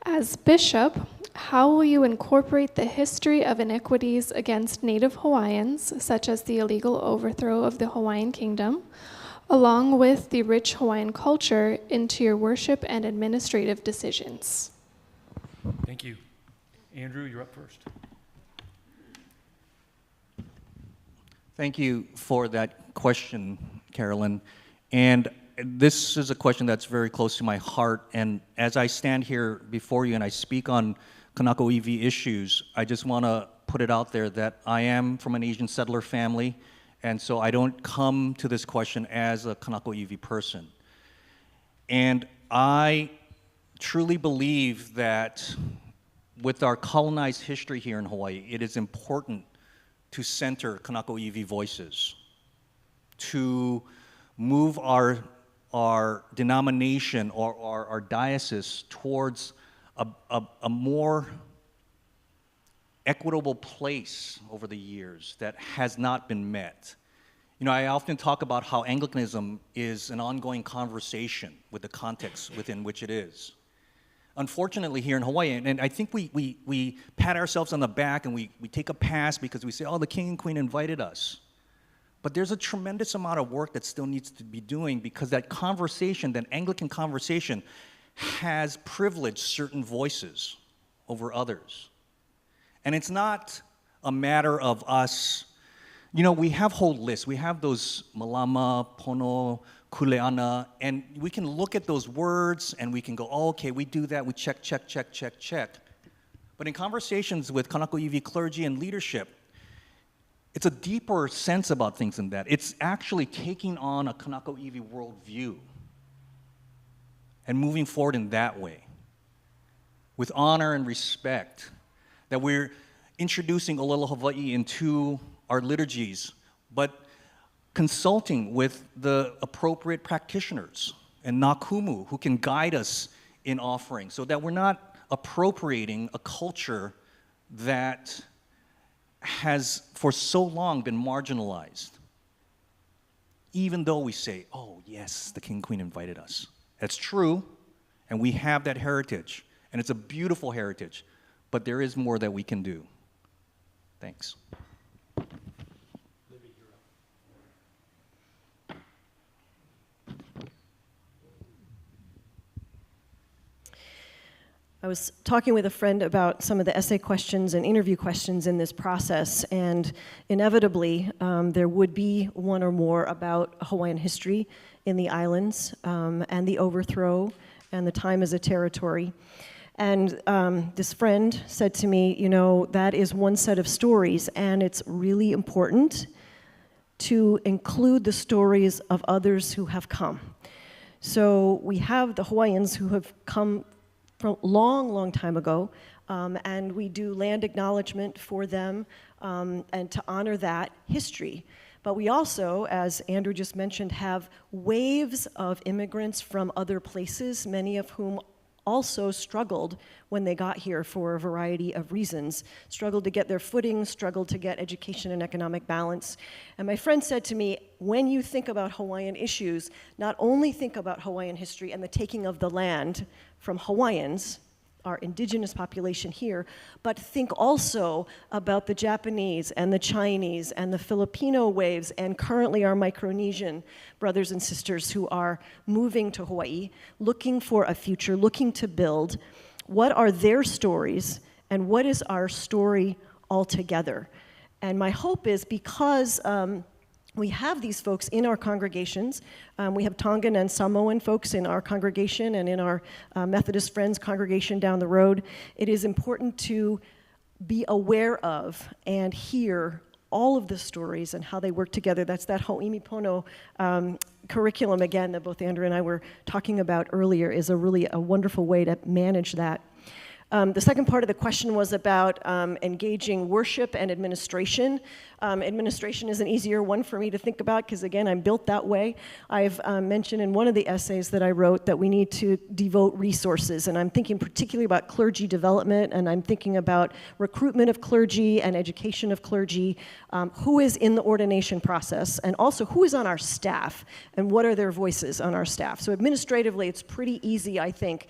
As bishop, how will you incorporate the history of inequities against Native Hawaiians, such as the illegal overthrow of the Hawaiian Kingdom, along with the rich Hawaiian culture, into your worship and administrative decisions? Thank you. Andrew, you're up first. Thank you for that question, Carolyn. And this is a question that's very close to my heart. And as I stand here before you and I speak on Kanaka Iwi issues, I just want to put it out there that I am from an Asian settler family, and so I don't come to this question as a Kanaka Iwi person. And I truly believe that with our colonized history here in Hawaii, it is important to center Kanaka Iwi voices, to move our denomination or our diocese towards a more equitable place over the years that has not been met. You know, I often talk about how Anglicanism is an ongoing conversation with the context within which it is. Unfortunately, here in Hawaii, and I think we pat ourselves on the back and we take a pass because we say, oh, the king and queen invited us. But there's a tremendous amount of work that still needs to be doing, because that conversation, that Anglican conversation, has privileged certain voices over others. And it's not a matter of us, you know, we have whole lists. We have those malama, pono, kuleana, and we can look at those words and we can go, oh, okay, we do that, we check. But in conversations with Kanaka Iwi clergy and leadership, it's a deeper sense about things than that. It's actually taking on a Kanaka Iwi worldview and moving forward in that way, with honor and respect, that we're introducing Olelo Hawaii into our liturgies, but consulting with the appropriate practitioners and nakumu who can guide us in offering, so that we're not appropriating a culture that has for so long been marginalized, even though we say, oh yes, the king and queen invited us. That's true, and we have that heritage, and it's a beautiful heritage, but there is more that we can do. Thanks. I was talking with a friend about some of the essay questions and interview questions in this process, and inevitably there would be one or more about Hawaiian history in the islands and the overthrow and the time as a territory. And this friend said to me, you know, that is one set of stories, and it's really important to include the stories of others who have come. So we have the Hawaiians who have come from long time ago, and we do land acknowledgement for them and to honor that history. But we also, as Andrew just mentioned, have waves of immigrants from other places, many of whom also struggled when they got here for a variety of reasons, struggled to get their footing, struggled to get education and economic balance. And my friend said to me, when you think about Hawaiian issues, not only think about Hawaiian history and the taking of the land from Hawaiians, our indigenous population here, but think also about the Japanese and the Chinese and the Filipino waves, and currently our Micronesian brothers and sisters who are moving to Hawaii, looking for a future, looking to build. What are their stories, and what is our story altogether? And my hope is, because we have these folks in our congregations. We have Tongan and Samoan folks in our congregation and in our Methodist Friends congregation down the road. It is important to be aware of and hear all of the stories and how they work together. That's that Ho'imipono curriculum, again, that both Andrew and I were talking about earlier, is really a wonderful way to manage that. The second part of the question was about engaging worship and administration. Administration is an easier one for me to think about because, again, I'm built that way. I've mentioned in one of the essays that I wrote that we need to devote resources, and I'm thinking particularly about clergy development, and I'm thinking about recruitment of clergy and education of clergy, who is in the ordination process, and also who is on our staff, and what are their voices on our staff. So administratively, it's pretty easy, I think,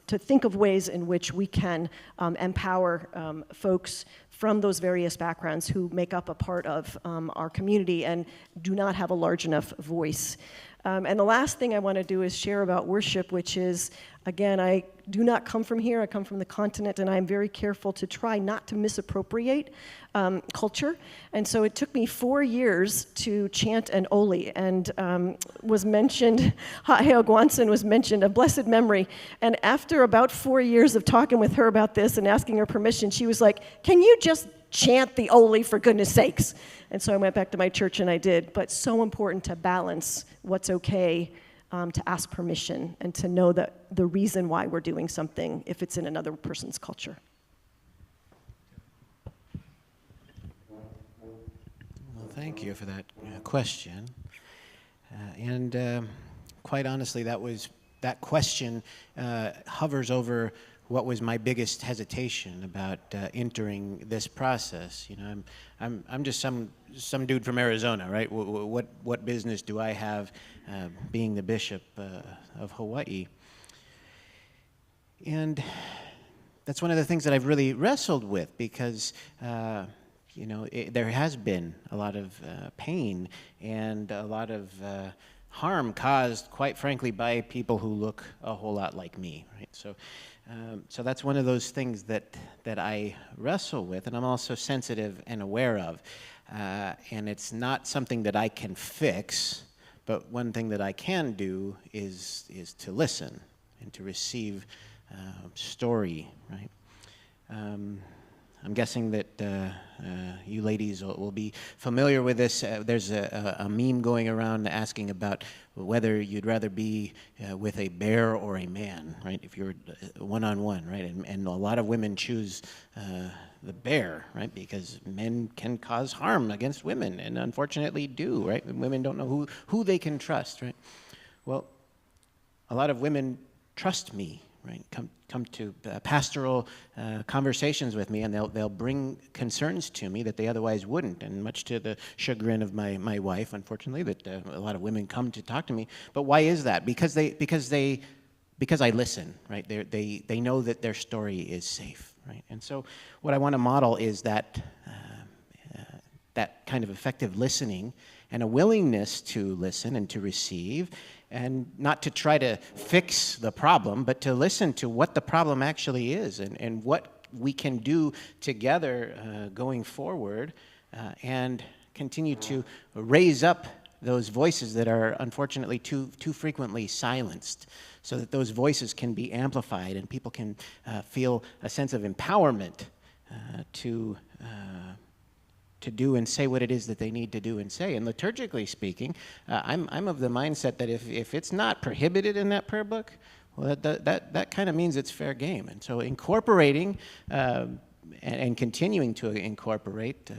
to think of ways in which we can empower folks from those various backgrounds who make up a part of our community and do not have a large enough voice. And the last thing I want to do is share about worship, which is, again, I do not come from here. I come from the continent, and I'm very careful to try not to misappropriate culture. And so it took me 4 years to chant an Oli, and was mentioned, Ha'eo Gwanson was mentioned, of blessed memory. And after about 4 years of talking with her about this and asking her permission, she was like, can you just chant the Oli for goodness sakes? And so I went back to my church and I did. But so important to balance what's okay, to ask permission, and to know that the reason why we're doing something if it's in another person's culture. Well, thank you for that question. Quite honestly, that question hovers over what was my biggest hesitation about entering this process. You know, I'm just some dude from Arizona, right? What business do I have being the bishop of Hawaii? And that's one of the things that I've really wrestled with, because you know, there has been a lot of pain and a lot of harm caused, quite frankly, by people who look a whole lot like me, right? So that's one of those things that I wrestle with, and I'm also sensitive and aware of. And it's not something that I can fix, but one thing that I can do is to listen and to receive story, right? I'm guessing that you ladies will be familiar with this. There's a meme going around asking about whether you'd rather be with a bear or a man, right? If you're one-on-one, right? And a lot of women choose the bear, right? Because men can cause harm against women, and unfortunately do, right? Women don't know who they can trust, right? Well, a lot of women trust me, right? Come to pastoral conversations with me, and they'll bring concerns to me that they otherwise wouldn't, and much to the chagrin of my wife, unfortunately, that a lot of women come to talk to me. But why is that? Because I listen, right? They know that their story is safe, right? And so what I want to model is that kind of effective listening and a willingness to listen and to receive, and not to try to fix the problem, but to listen to what the problem actually is, and what we can do together going forward, and continue to raise up those voices that are unfortunately too frequently silenced, so that those voices can be amplified and people can feel a sense of empowerment to do and say what it is that they need to do and say. And liturgically speaking, I'm of the mindset that if it's not prohibited in that prayer book, well, that kind of means it's fair game. And so incorporating and continuing to incorporate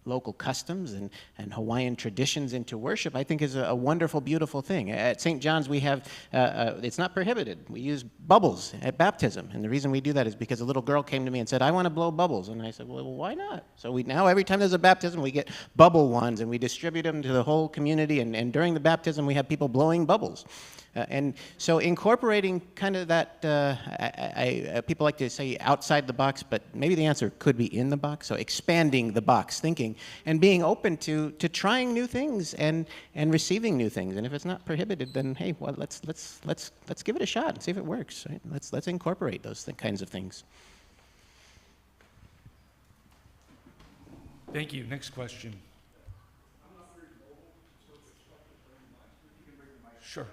local customs and Hawaiian traditions into worship, I think is a wonderful, beautiful thing. At St. John's, we have, it's not prohibited. We use bubbles at baptism. And the reason we do that is because a little girl came to me and said, I want to blow bubbles. And I said, well, why not? So now every time there's a baptism, we get bubble wands, and we distribute them to the whole community. And during the baptism, we have people blowing bubbles. And so incorporating kind of that, people like to say outside the box, but maybe the answer could be in the box. So expanding the box thinking and being open to trying new things and receiving new things. And if it's not prohibited, then hey, well, let's give it a shot and see if it works. Right? Let's incorporate those kinds of things. Thank you. Next question. Sure.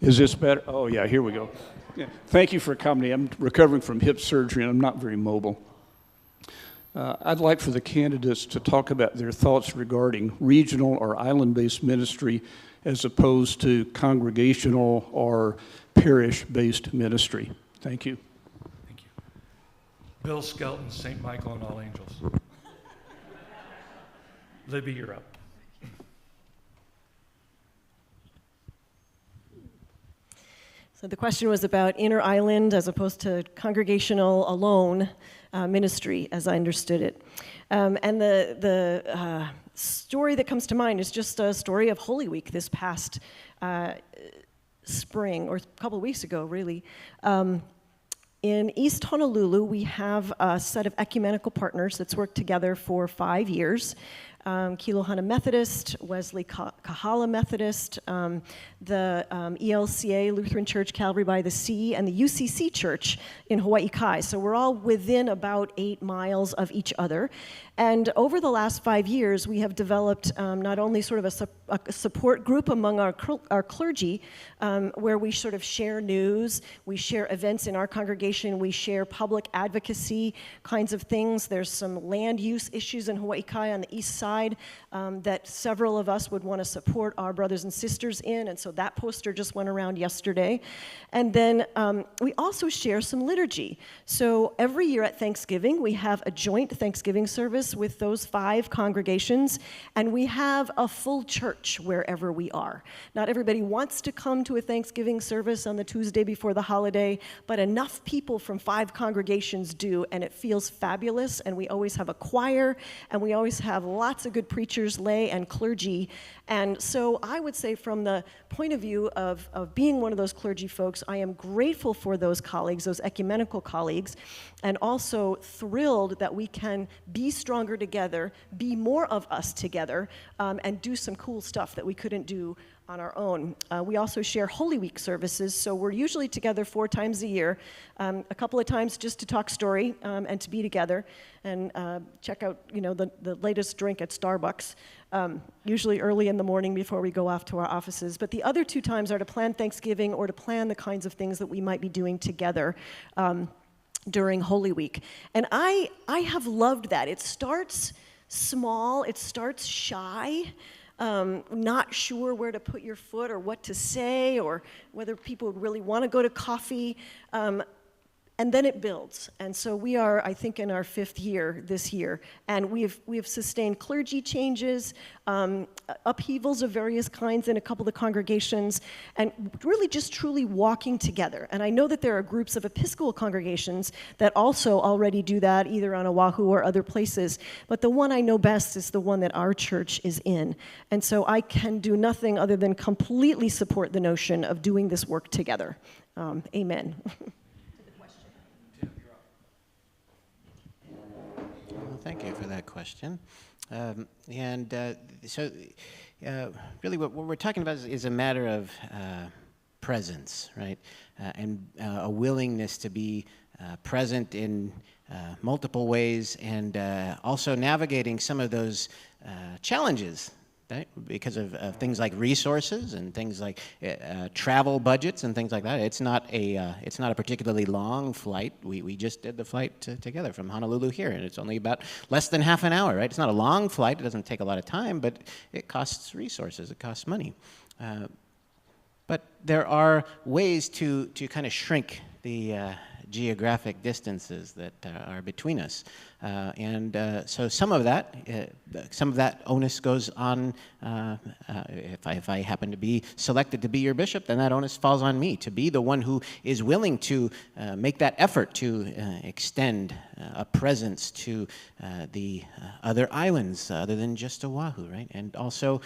Is this better? Oh, yeah, here we go. Yeah. Thank you for coming. I'm recovering from hip surgery, and I'm not very mobile. I'd like for the candidates to talk about their thoughts regarding regional or island-based ministry as opposed to congregational or parish-based ministry. Thank you. Thank you. Bill Skelton, St. Michael and All Angels. Libby, you're up. So the question was about inner island as opposed to congregational alone ministry, as I understood it. And the story that comes to mind is just a story of Holy Week this past spring, or a couple of weeks ago, really. In East Honolulu, we have a set of ecumenical partners that's worked together for 5 years. Kilohana Methodist, Wesley Kahala Methodist, the ELCA, Lutheran Church Calvary by the Sea, and the UCC Church in Hawaii Kai. So we're all within about 8 miles of each other. And over the last 5 years, we have developed not only sort of a support group among our clergy, where we sort of share news, we share events in our congregation, we share public advocacy kinds of things. There's some land use issues in Hawaii Kai on the east side that several of us would want to support our brothers and sisters in, and so that poster just went around yesterday. And then we also share some liturgy. So every year at Thanksgiving, we have a joint Thanksgiving service with those 5 congregations, and we have a full church wherever we are. Not everybody wants to come to a Thanksgiving service on the Tuesday before the holiday, but enough people from 5 congregations do, and it feels fabulous, and we always have a choir, and we always have lots of good preachers, lay and clergy. And so I would say from the point of view of being one of those clergy folks, I am grateful for those colleagues, those ecumenical colleagues, and also thrilled that we can be stronger together, be more of us together, and do some cool stuff that we couldn't do on our own. We also share Holy Week services, so we're usually together 4 times a year, a couple of times just to talk story and to be together and check out, the latest drink at Starbucks, usually early in the morning before we go off to our offices. But the other 2 times are to plan Thanksgiving or to plan the kinds of things that we might be doing together during Holy Week. And I have loved that. It starts small, it starts shy, not sure where to put your foot or what to say or whether people would really want to go to coffee. And then it builds. And so we are, I think, in our 5th year this year. And we've sustained clergy changes, upheavals of various kinds in a couple of the congregations, and really just truly walking together. And I know that there are groups of Episcopal congregations that also already do that, either on Oahu or other places. But the one I know best is the one that our church is in. And so I can do nothing other than completely support the notion of doing this work together. Amen. Thank you for that question. So really what we're talking about is a matter of presence, right? And a willingness to be present in multiple ways, and also navigating some of those challenges, right? Because of things like resources and things like travel budgets and things like that. It's not a particularly long flight. We just did the flight together from Honolulu here, and it's only about less than half an hour, right? It's not a long flight. It doesn't take a lot of time, but it costs resources. It costs money. But there are ways to kind of shrink the geographic distances that are between us, so some of that onus goes on. If I happen to be selected to be your bishop, then that onus falls on me to be the one who is willing to make that effort to extend a presence to the other islands other than just Oahu, right? And also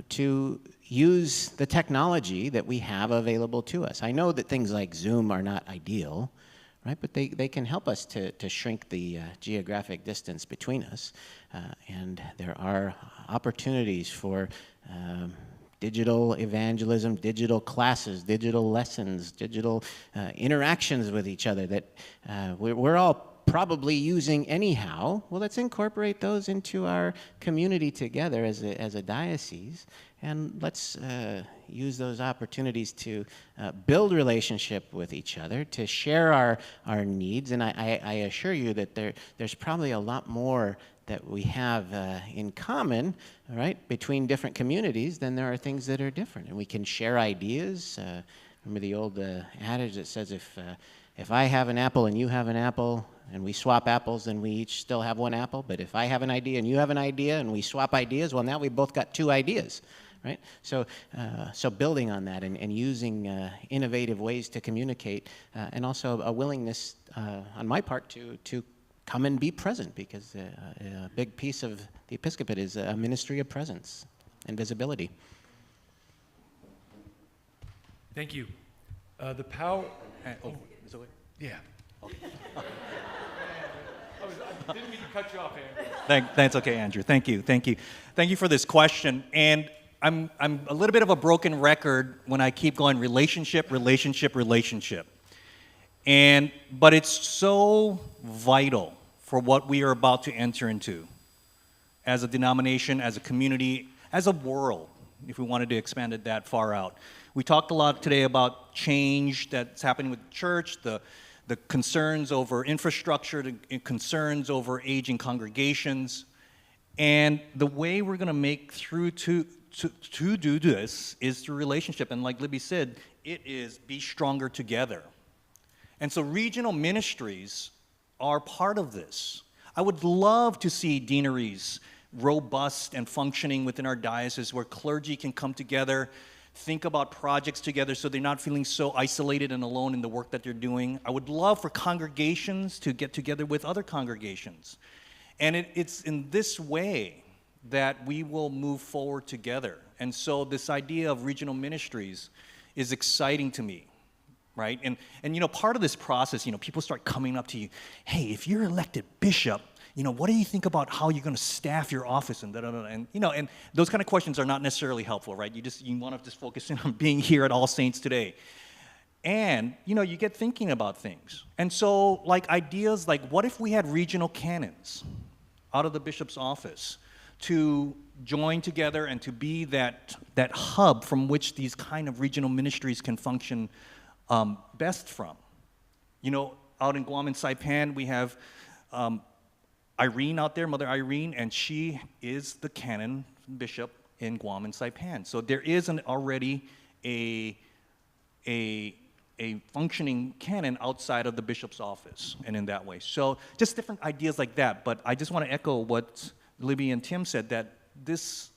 to use the technology that we have available to us. I know that things like Zoom are not ideal, right? But they can help us to shrink the geographic distance between us. And there are opportunities for digital evangelism, digital classes, digital lessons, digital interactions with each other that we're all probably using anyhow, well, let's incorporate those into our community together as a diocese, and let's use those opportunities to build relationship with each other, to share our needs, and I assure you that there's probably a lot more that we have in common, right, between different communities than there are things that are different, and we can share ideas. Remember the old adage that says if I have an apple and you have an apple and we swap apples, then we each still have one apple. But if I have an idea and you have an idea and we swap ideas, well, now we both got two ideas, right? So building on that and using innovative ways to communicate, and also a willingness on my part to come and be present, because a big piece of the episcopate is a ministry of presence and visibility. Thank you. The power. Is it? Yeah. I didn't mean to cut you off, Andrew. That's okay, Andrew. Thank you for this question. And I'm a little bit of a broken record when I keep going relationship. But it's so vital for what we are about to enter into as a denomination, as a community, as a world, if we wanted to expand it that far out. We talked a lot today about change that's happening with the church, the concerns over infrastructure, the concerns over aging congregations. And the way we're going to make through to do this is through relationship. And like Libby said, it is be stronger together. And so regional ministries are part of this. I would love to see deaneries robust and functioning within our diocese where clergy can come together, think about projects together so they're not feeling so isolated and alone in the work that they're doing. I would love for congregations to get together with other congregations. And it's in this way that we will move forward together. And so this idea of regional ministries is exciting to me. Right? And part of this process, people start coming up to you, hey, if you're elected bishop, what do you think about how you're going to staff your office and and those kind of questions are not necessarily helpful, right? You want to just focus in on being here at All Saints today. And, you get thinking about things. And so, ideas like, what if we had regional canons out of the bishop's office to join together and to be that hub from which these kind of regional ministries can function best from. Out in Guam and Saipan, we have Irene out there, Mother Irene, and she is the canon bishop in Guam and Saipan. So there is already a functioning canon outside of the bishop's office, and in that way. So just different ideas like that. But I just want to echo what Libby and Tim said, that this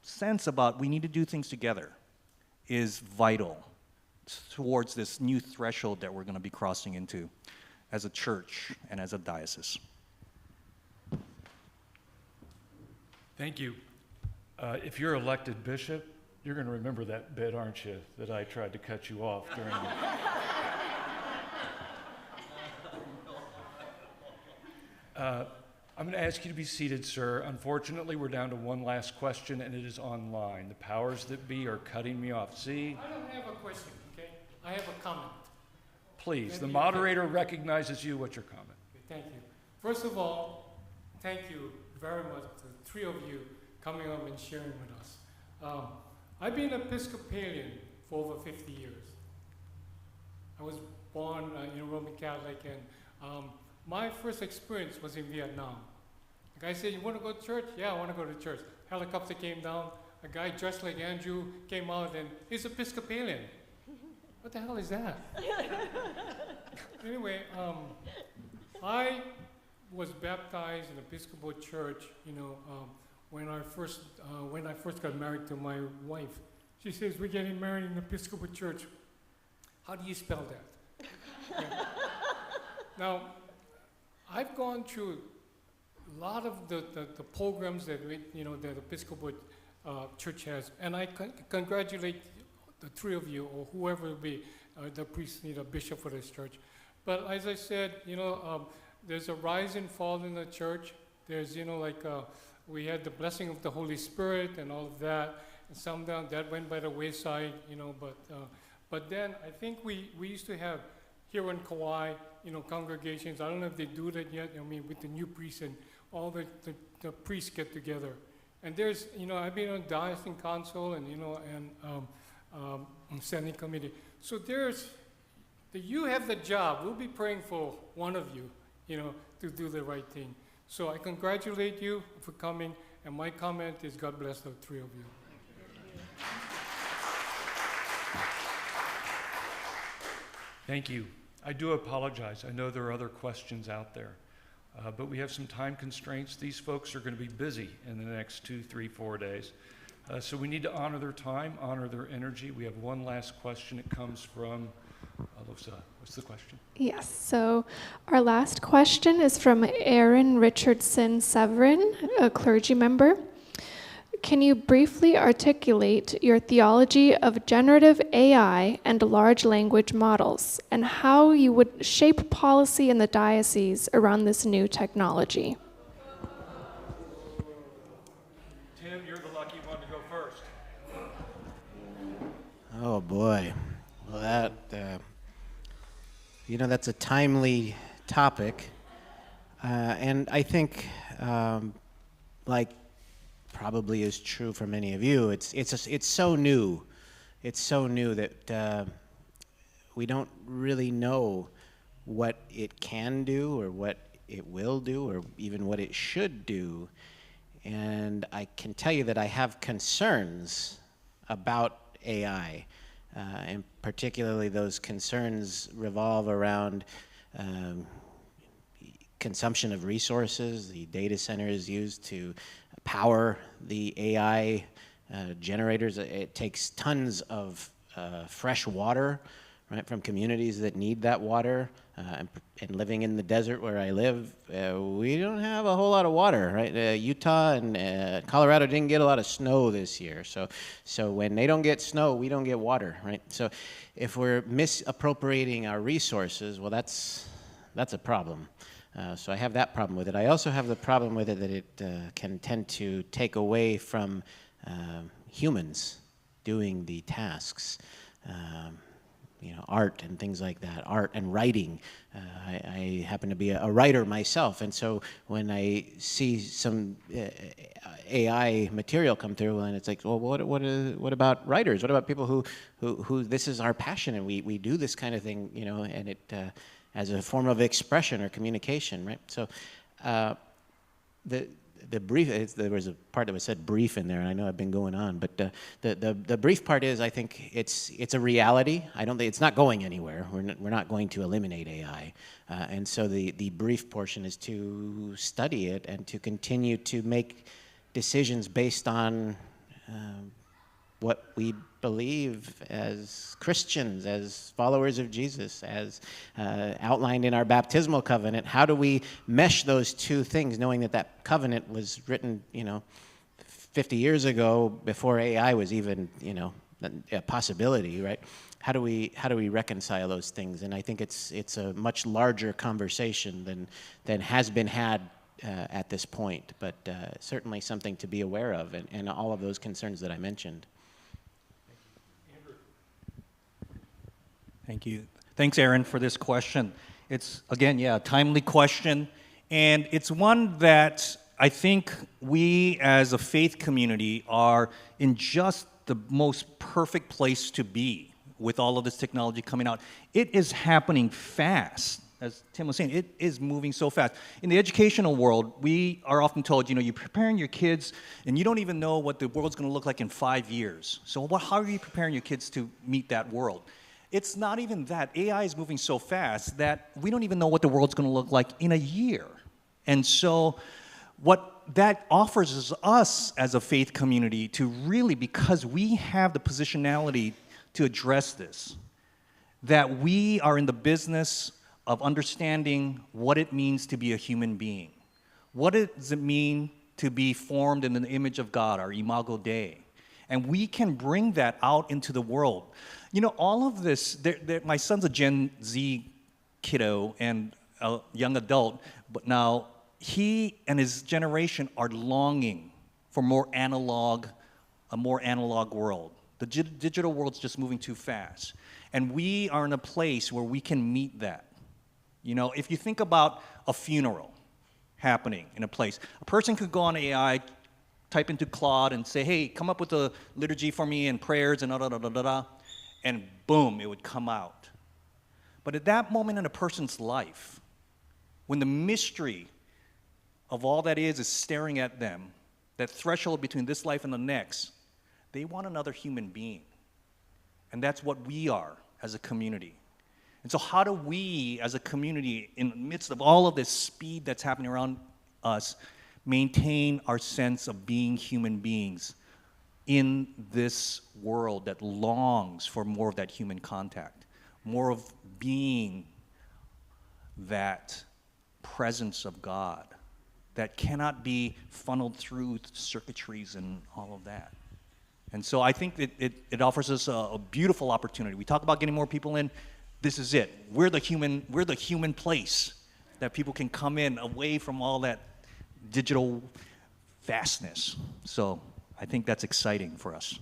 sense about we need to do things together is vital towards this new threshold that we're going to be crossing into as a church and as a diocese. Thank you. If you're elected bishop, you're going to remember that bit, aren't you, that I tried to cut you off during I'm going to ask you to be seated, sir. Unfortunately, we're down to one last question, and it is online. The powers that be are cutting me off. See? I don't have a question, okay? I have a comment. Please, the moderator recognizes you. What's your comment? Okay, thank you. First of all, thank you very much, the three of you coming up and sharing with us. I've been Episcopalian for over 50 years. I was born Roman Catholic, and my first experience was in Vietnam. The guy said, "You want to go to church?" "Yeah, I want to go to church." Helicopter came down, a guy dressed like Andrew came out, and he's Episcopalian. What the hell is that? Anyway, I was baptized in Episcopal church, when I first got married to my wife. She says, "We're getting married in Episcopal church." How do you spell that? Yeah. Now, I've gone through a lot of the programs that that Episcopal church has, and I congratulate the three of you, or whoever will be the priest, bishop for this church. But as I said, there's a rise and fall in the church. There's, we had the blessing of the Holy Spirit and all of that, and some that went by the wayside, but then I think we used to have here in Kauai, congregations, I don't know if they do that yet, with the new priests and all the priests get together. And there's, I've been on diocesan council and, Senate committee. So you have the job. We'll be praying for one of you, to do the right thing. So I congratulate you for coming, and my comment is God bless the three of you. Thank you. I do apologize. I know there are other questions out there, but we have some time constraints. These folks are going to be busy in the next 2, 3, 4 days. So we need to honor their time, honor their energy. We have one last question. It comes from Alyssa. What's the question? Yes, so our last question is from Aaron Richardson Severin, a clergy member. Can you briefly articulate your theology of generative AI and large language models, and how you would shape policy in the diocese around this new technology? Tim, you're the lucky one to go first. Oh boy, well that's a timely topic, and I think, like probably is true for many of you, it's so new. It's so new that we don't really know what it can do or what it will do or even what it should do. And I can tell you that I have concerns about AI, and particularly those concerns revolve around consumption of resources. The data centers used to power the AI generators. It takes tons of fresh water, right, from communities that need that water. And living in the desert where I live, we don't have a whole lot of water, right? Utah and Colorado didn't get a lot of snow this year. So when they don't get snow, we don't get water, right? So if we're misappropriating our resources, well, that's a problem. So I have that problem with it. I also have the problem with it that it can tend to take away from humans doing the tasks. Art and things like that, art and writing. I happen to be a writer myself, and so when I see some AI material come through, and it's like, well, what about writers? What about people who this is our passion, and we do this kind of thing, and it as a form of expression or communication, right? So the brief, there was a part that was said brief in there, and I know I've been going on, but the brief part is, I think it's a reality. I don't think it's not going anywhere. We're not going to eliminate AI, and so the brief portion is to study it and to continue to make decisions based on what we believe as Christians, as followers of Jesus, as outlined in our baptismal covenant. How do we mesh those two things, knowing that covenant was written, 50 years ago, before AI was even, a possibility, right? How do we reconcile those things? And I think it's a much larger conversation than has been had at this point, but certainly something to be aware of, and all of those concerns that I mentioned. Thank you. Thanks, Aaron, for this question. It's, again, a timely question, and it's one that I think we as a faith community are in just the most perfect place to be with all of this technology coming out. It is happening fast. As Tim was saying, it is moving so fast. In the educational world, we are often told, you're preparing your kids, and you don't even know what the world's going to look like in 5 years. So how are you preparing your kids to meet that world? It's not even that. AI is moving so fast that we don't even know what the world's going to look like in a year. And so what that offers is us as a faith community to really, because we have the positionality to address this, that we are in the business of understanding what it means to be a human being. What does it mean to be formed in the image of God, our imago Dei? And we can bring that out into the world. All of this, my son's a Gen Z kiddo and a young adult, but now he and his generation are longing for a more analog world. The digital world's just moving too fast. And we are in a place where we can meet that. You know, if you think about a funeral happening in a place, a person could go on AI, type into Claude and say, hey, come up with a liturgy for me and prayers and da-da-da-da-da, and boom, it would come out. But at that moment in a person's life, when the mystery of all that is staring at them, that threshold between this life and the next, they want another human being. And that's what we are as a community. And so how do we, as a community, in the midst of all of this speed that's happening around us, maintain our sense of being human beings in this world that longs for more of that human contact, more of being that presence of God that cannot be funneled through circuitries and all of that. And so I think that it offers us a beautiful opportunity. We talk about getting more people in. This is it. We're the human place that people can come in away from all that digital vastness. So I think that's exciting for us.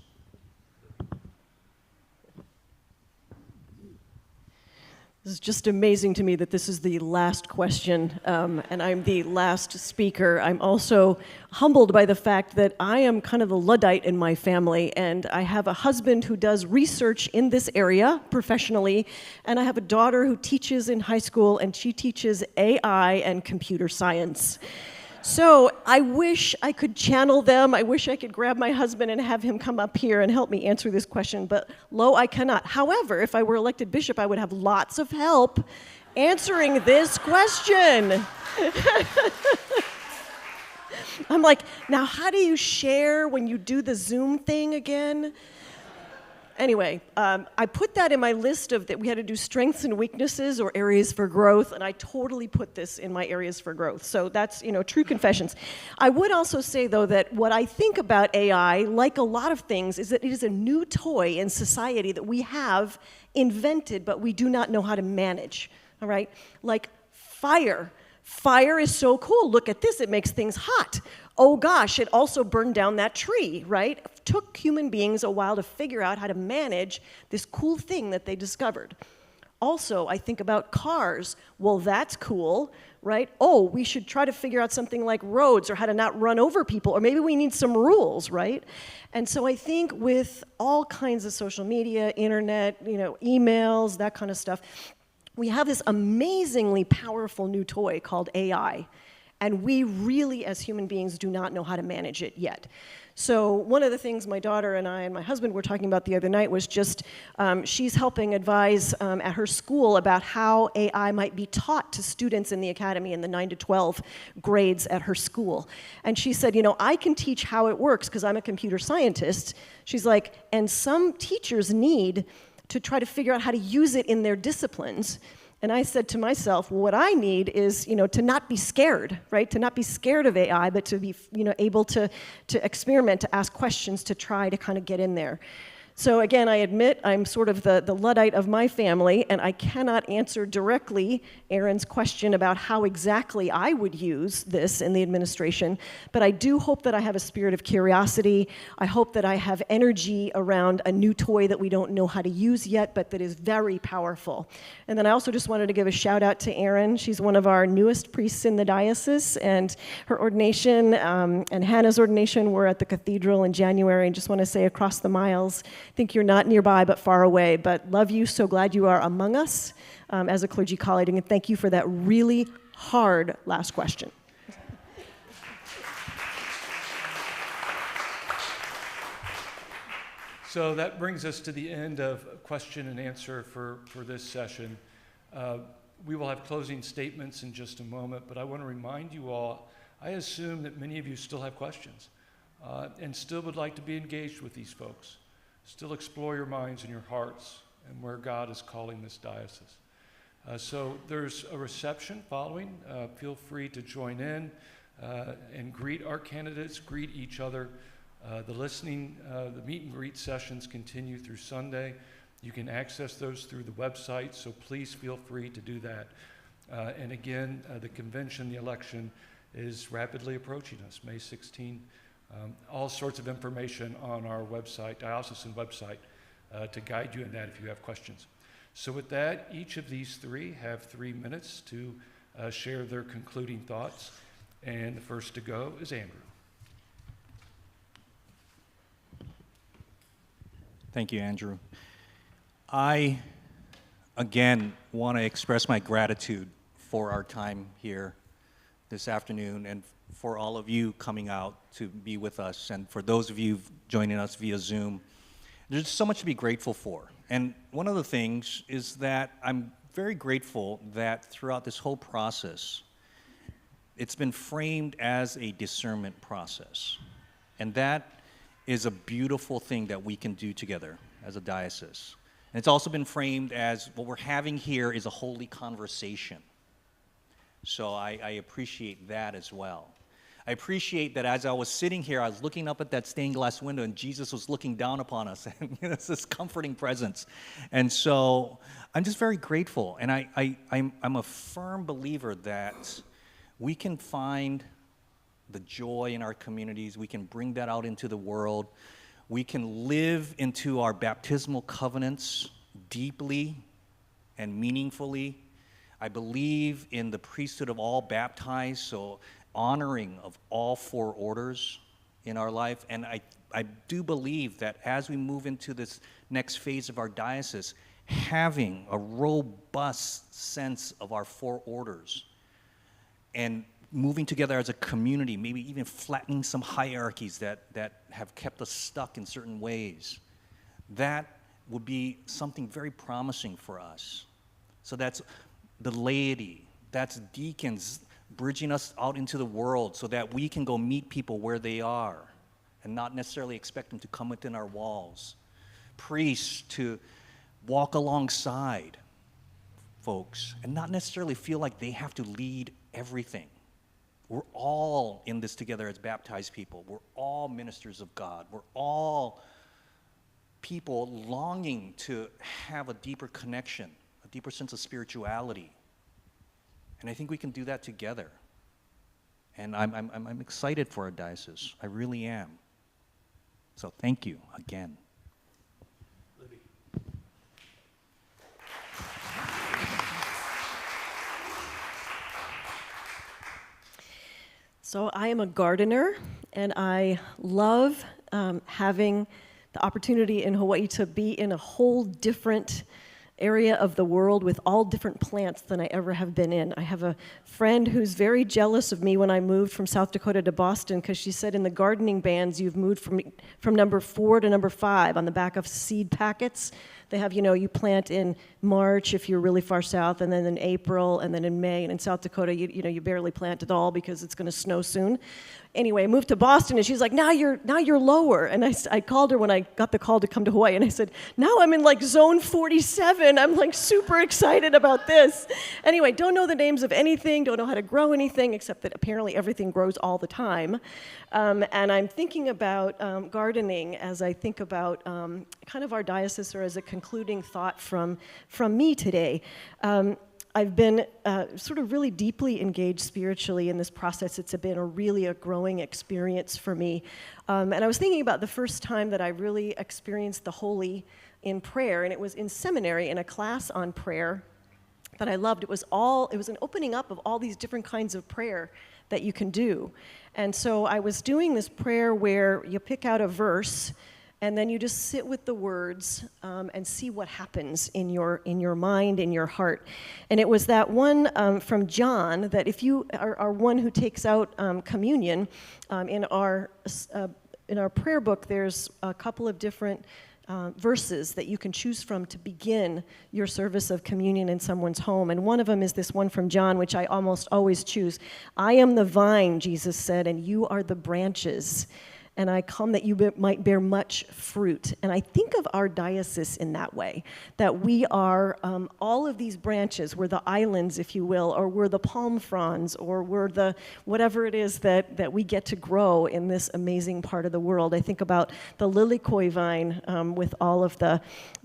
This is just amazing to me that this is the last question, and I'm the last speaker. I'm also humbled by the fact that I am kind of the Luddite in my family, and I have a husband who does research in this area professionally, and I have a daughter who teaches in high school, and she teaches AI and computer science. So I wish I could channel them. I wish I could grab my husband and have him come up here and help me answer this question, but lo, I cannot. However, if I were elected bishop, I would have lots of help answering this question. I'm like, now how do you share when you do the Zoom thing again? Anyway, I put that in my list of that we had to do strengths and weaknesses or areas for growth, and I totally put this in my areas for growth. So that's, true confessions. I would also say, though, that what I think about AI, like a lot of things, is that it is a new toy in society that we have invented, but we do not know how to manage, all right? Like fire. Fire is so cool. Look at this. It makes things hot. Oh gosh, it also burned down that tree, right? It took human beings a while to figure out how to manage this cool thing that they discovered. Also, I think about cars. Well, that's cool, right? Oh, we should try to figure out something like roads or how to not run over people, or maybe we need some rules, right? And so I think with all kinds of social media, internet, emails, that kind of stuff, we have this amazingly powerful new toy called AI. And we really, as human beings, do not know how to manage it yet. So one of the things my daughter and I and my husband were talking about the other night was just she's helping advise at her school about how AI might be taught to students in the academy in the 9 to 12 grades at her school. And she said, I can teach how it works because I'm a computer scientist. She's like, and some teachers need to try to figure out how to use it in their disciplines. And I said to myself, well, what I need is, to not be scared, right? To not be scared of AI, but to be, able to experiment, to ask questions, to try to kind of get in there. So again, I admit I'm sort of the Luddite of my family, and I cannot answer directly Aaron's question about how exactly I would use this in the administration, but I do hope that I have a spirit of curiosity. I hope that I have energy around a new toy that we don't know how to use yet, but that is very powerful. And then I also just wanted to give a shout out to Erin. She's one of our newest priests in the diocese, and her ordination and Hannah's ordination were at the cathedral in January, and just want to say across the miles, I think you're not nearby but far away, but love you, so glad you are among us as a clergy colleague, and thank you for that really hard last question. So that brings us to the end of question and answer for this session. We will have closing statements in just a moment, but I want to remind you all, I assume that many of you still have questions and still would like to be engaged with these folks. Still explore your minds and your hearts and where God is calling this diocese. So there's a reception following. Feel free to join in and greet our candidates, greet each other. The meet and greet sessions continue through Sunday. You can access those through the website, so please feel free to do that. And again, the convention, the election is rapidly approaching us, May 16. All sorts of information on our website, diocesan website, to guide you in that if you have questions. So with that, each of these three have 3 minutes to share their concluding thoughts. And the first to go is Andrew. Thank you, Andrew. I, again, want to express my gratitude for our time here this afternoon and for all of you coming out to be with us, and for those of you joining us via Zoom. There's so much to be grateful for. And one of the things is that I'm very grateful that throughout this whole process, it's been framed as a discernment process. And that is a beautiful thing that we can do together as a diocese. And it's also been framed as what we're having here is a holy conversation. So I appreciate that as well. I appreciate that as I was sitting here, I was looking up at that stained glass window and Jesus was looking down upon us. And it's this comforting presence. And so I'm just very grateful. And I'm a firm believer that we can find the joy in our communities. We can bring that out into the world. We can live into our baptismal covenants deeply and meaningfully. I believe in the priesthood of all baptized, so honoring of all 4 orders in our life. And I do believe that as we move into this next phase of our diocese, having a robust sense of our 4 orders and moving together as a community, maybe even flattening some hierarchies that have kept us stuck in certain ways, that would be something very promising for us. So that's the laity, that's deacons bridging us out into the world so that we can go meet people where they are and not necessarily expect them to come within our walls. Priests to walk alongside folks and not necessarily feel like they have to lead everything. We're all in this together as baptized people. We're all ministers of God. We're all people longing to have a deeper connection, a deeper sense of spirituality. And I think we can do that together. And I'm excited for our diocese. I really am. So thank you again. Libby. So I am a gardener, and I love having the opportunity in Hawaii to be in a whole different area of the world with all different plants than I ever have been in. I have a friend who's very jealous of me when I moved from South Dakota to Boston, because she said in the gardening bands you've moved from number 4 to number 5 on the back of seed packets. They have, you plant in March if you're really far south, and then in April, and then in May. And in South Dakota, you barely plant at all because it's going to snow soon. Anyway, I moved to Boston, and she's like, now you're lower. And I called her when I got the call to come to Hawaii, and I said, now I'm in like zone 47. I'm like super excited about this. Anyway, don't know the names of anything, don't know how to grow anything, except that apparently everything grows all the time. And I'm thinking about gardening as I think about kind of our diocese, or as a concluding thought from me today. I've been sort of really deeply engaged spiritually in this process. It's been a growing experience for me. And I was thinking about the first time that I really experienced the holy in prayer, and it was in seminary in a class on prayer that I loved. It was an opening up of all these different kinds of prayer that you can do. And so I was doing this prayer where you pick out a verse, and then you just sit with the words and see what happens in your mind, in your heart. And it was that one from John, that if you are one who takes out communion, in our prayer book, there's a couple of different verses that you can choose from to begin your service of communion in someone's home. And one of them is this one from John, which I almost always choose. I am the vine, Jesus said, and you are the branches. And I come that you might bear much fruit. And I think of our diocese in that way, that we are all of these branches. We're the islands, if you will, or we're the palm fronds, or we're the whatever it is that we get to grow in this amazing part of the world. I think about the lilikoi vine with all of the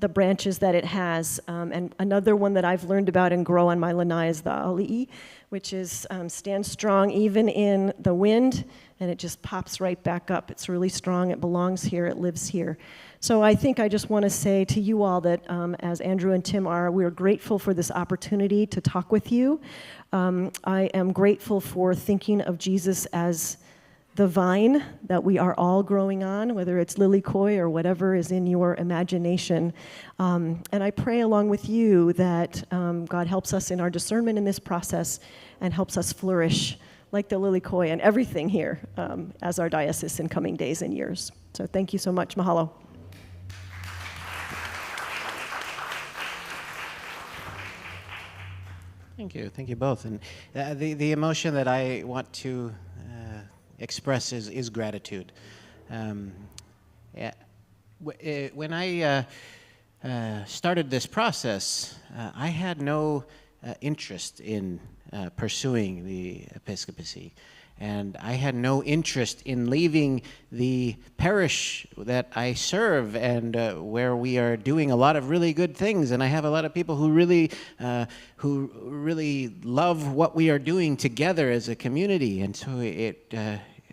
branches that it has. And another one that I've learned about and grow on my lanai is the ali'i, which is stand strong even in the wind and it just pops right back up. It's really strong. It belongs here. It lives here. So I think I just want to say to you all that as Andrew and Tim are, we're grateful for this opportunity to talk with you. I am grateful for thinking of Jesus as the vine that we are all growing on, whether it's lily koi or whatever is in your imagination. And I pray along with you that God helps us in our discernment in this process and helps us flourish like the lily koi and everything here as our diocese in coming days and years. So thank you so much. Mahalo. Thank you both. And the emotion that I want to express is gratitude. When I started this process, I had no interest in pursuing the episcopacy. And I had no interest in leaving the parish that I serve and where we are doing a lot of really good things. And I have a lot of people who really love what we are doing together as a community. And so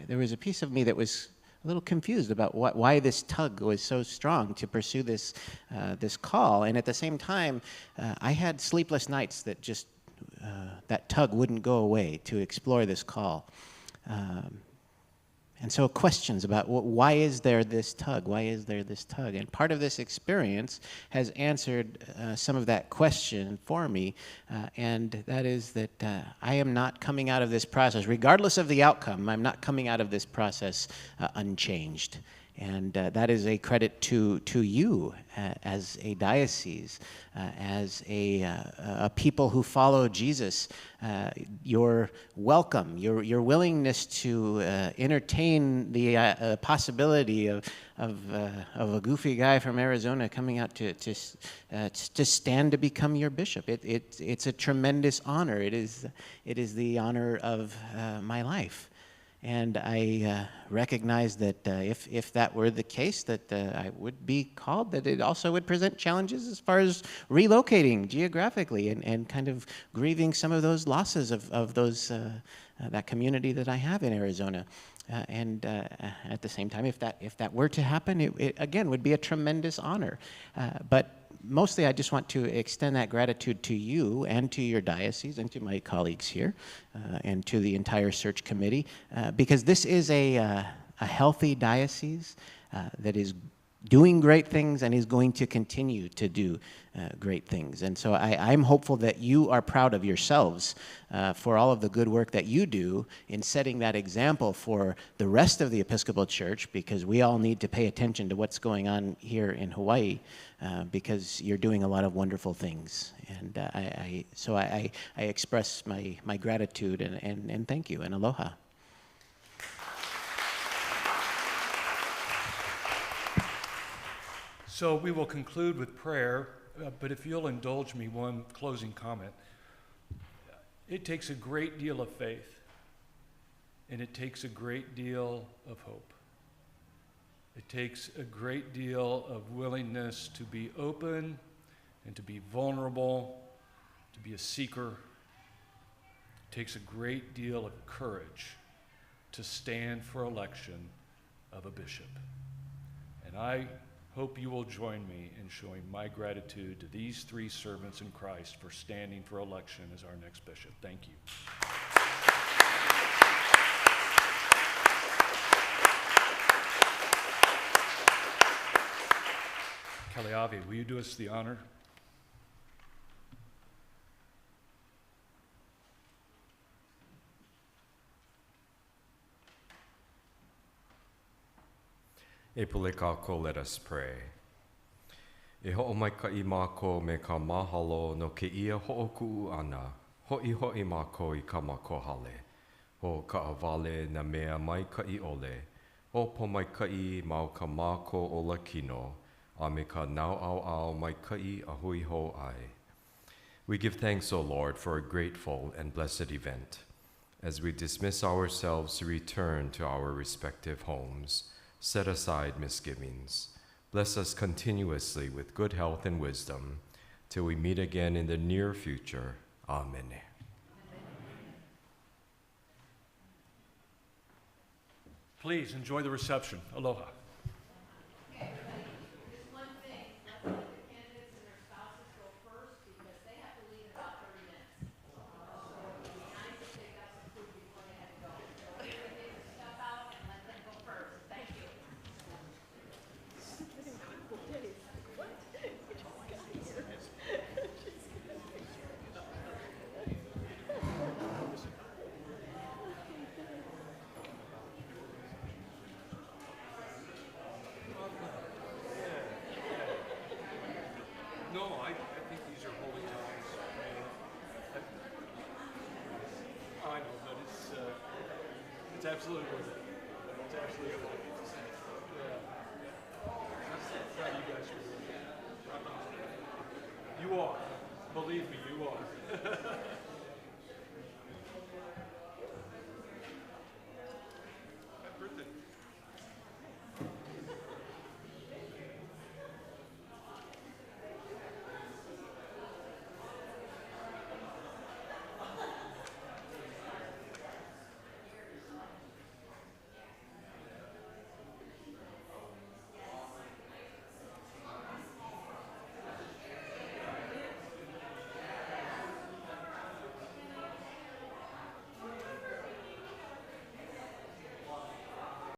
there was a piece of me that was a little confused about why this tug was so strong to pursue this call. And at the same time, I had sleepless nights that just that tug wouldn't go away to explore this call. And so questions about why is there this tug? Why is there this tug? And part of this experience has answered some of that question for me, and that is that I am not coming out of this process, regardless of the outcome, I'm not coming out of this process unchanged. And that is a credit to you as a diocese, as a people who follow Jesus. Your welcome, your willingness to entertain the possibility of a goofy guy from Arizona coming out to stand to become your bishop. It's a tremendous honor. It is the honor of my life. And I recognize that if that were the case, that I would be called, that it also would present challenges as far as relocating geographically and kind of grieving some of those losses of those that community that I have in Arizona. And at the same time, if that were to happen, it again would be a tremendous honor. But mostly, I just want to extend that gratitude to you and to your diocese and to my colleagues here and to the entire search committee, because this is a healthy diocese that is doing great things and is going to continue to do great things. And so I'm hopeful that you are proud of yourselves for all of the good work that you do in setting that example for the rest of the Episcopal Church, because we all need to pay attention to what's going on here in Hawaii, because you're doing a lot of wonderful things. And I express my gratitude and thank you and aloha. So we will conclude with prayer, but if you'll indulge me one closing comment. It takes a great deal of faith, and it takes a great deal of hope. It takes a great deal of willingness to be open and to be vulnerable, to be a seeker. It takes a great deal of courage to stand for election of a bishop. And I hope you will join me in showing my gratitude to these three servants in Christ for standing for election as our next bishop. Thank you. Kaliavi, will you do us the honor? Epulekako, let us pray. E ho'omaikai mākou me ka mahalo no ke ia ho'oku'u ana, ho'i mākou I ka makohale. Ho ka awale na mea maikai ole, o po maikai mau ka mākou o lakino, a me ka nau au maikai a hui ho ai. We give thanks, O Lord, for a grateful and blessed event. As we dismiss ourselves to return to our respective homes, set aside misgivings. Bless us continuously with good health and wisdom, till we meet again in the near future. Amen. please enjoy the reception. Aloha. Okay, everybody, just one thing, let's let the candidates and their spouses go first because they have to leave in about 30 minutes. So it would be nice if they got some food before they had to go. So we're gonna take the stuff out and let them go first. Thank you. No, I think these are holy times. I know, but it's absolutely worth it. It's absolutely worth it. Yeah. That's how you guys are doing. You are. Believe me, you are.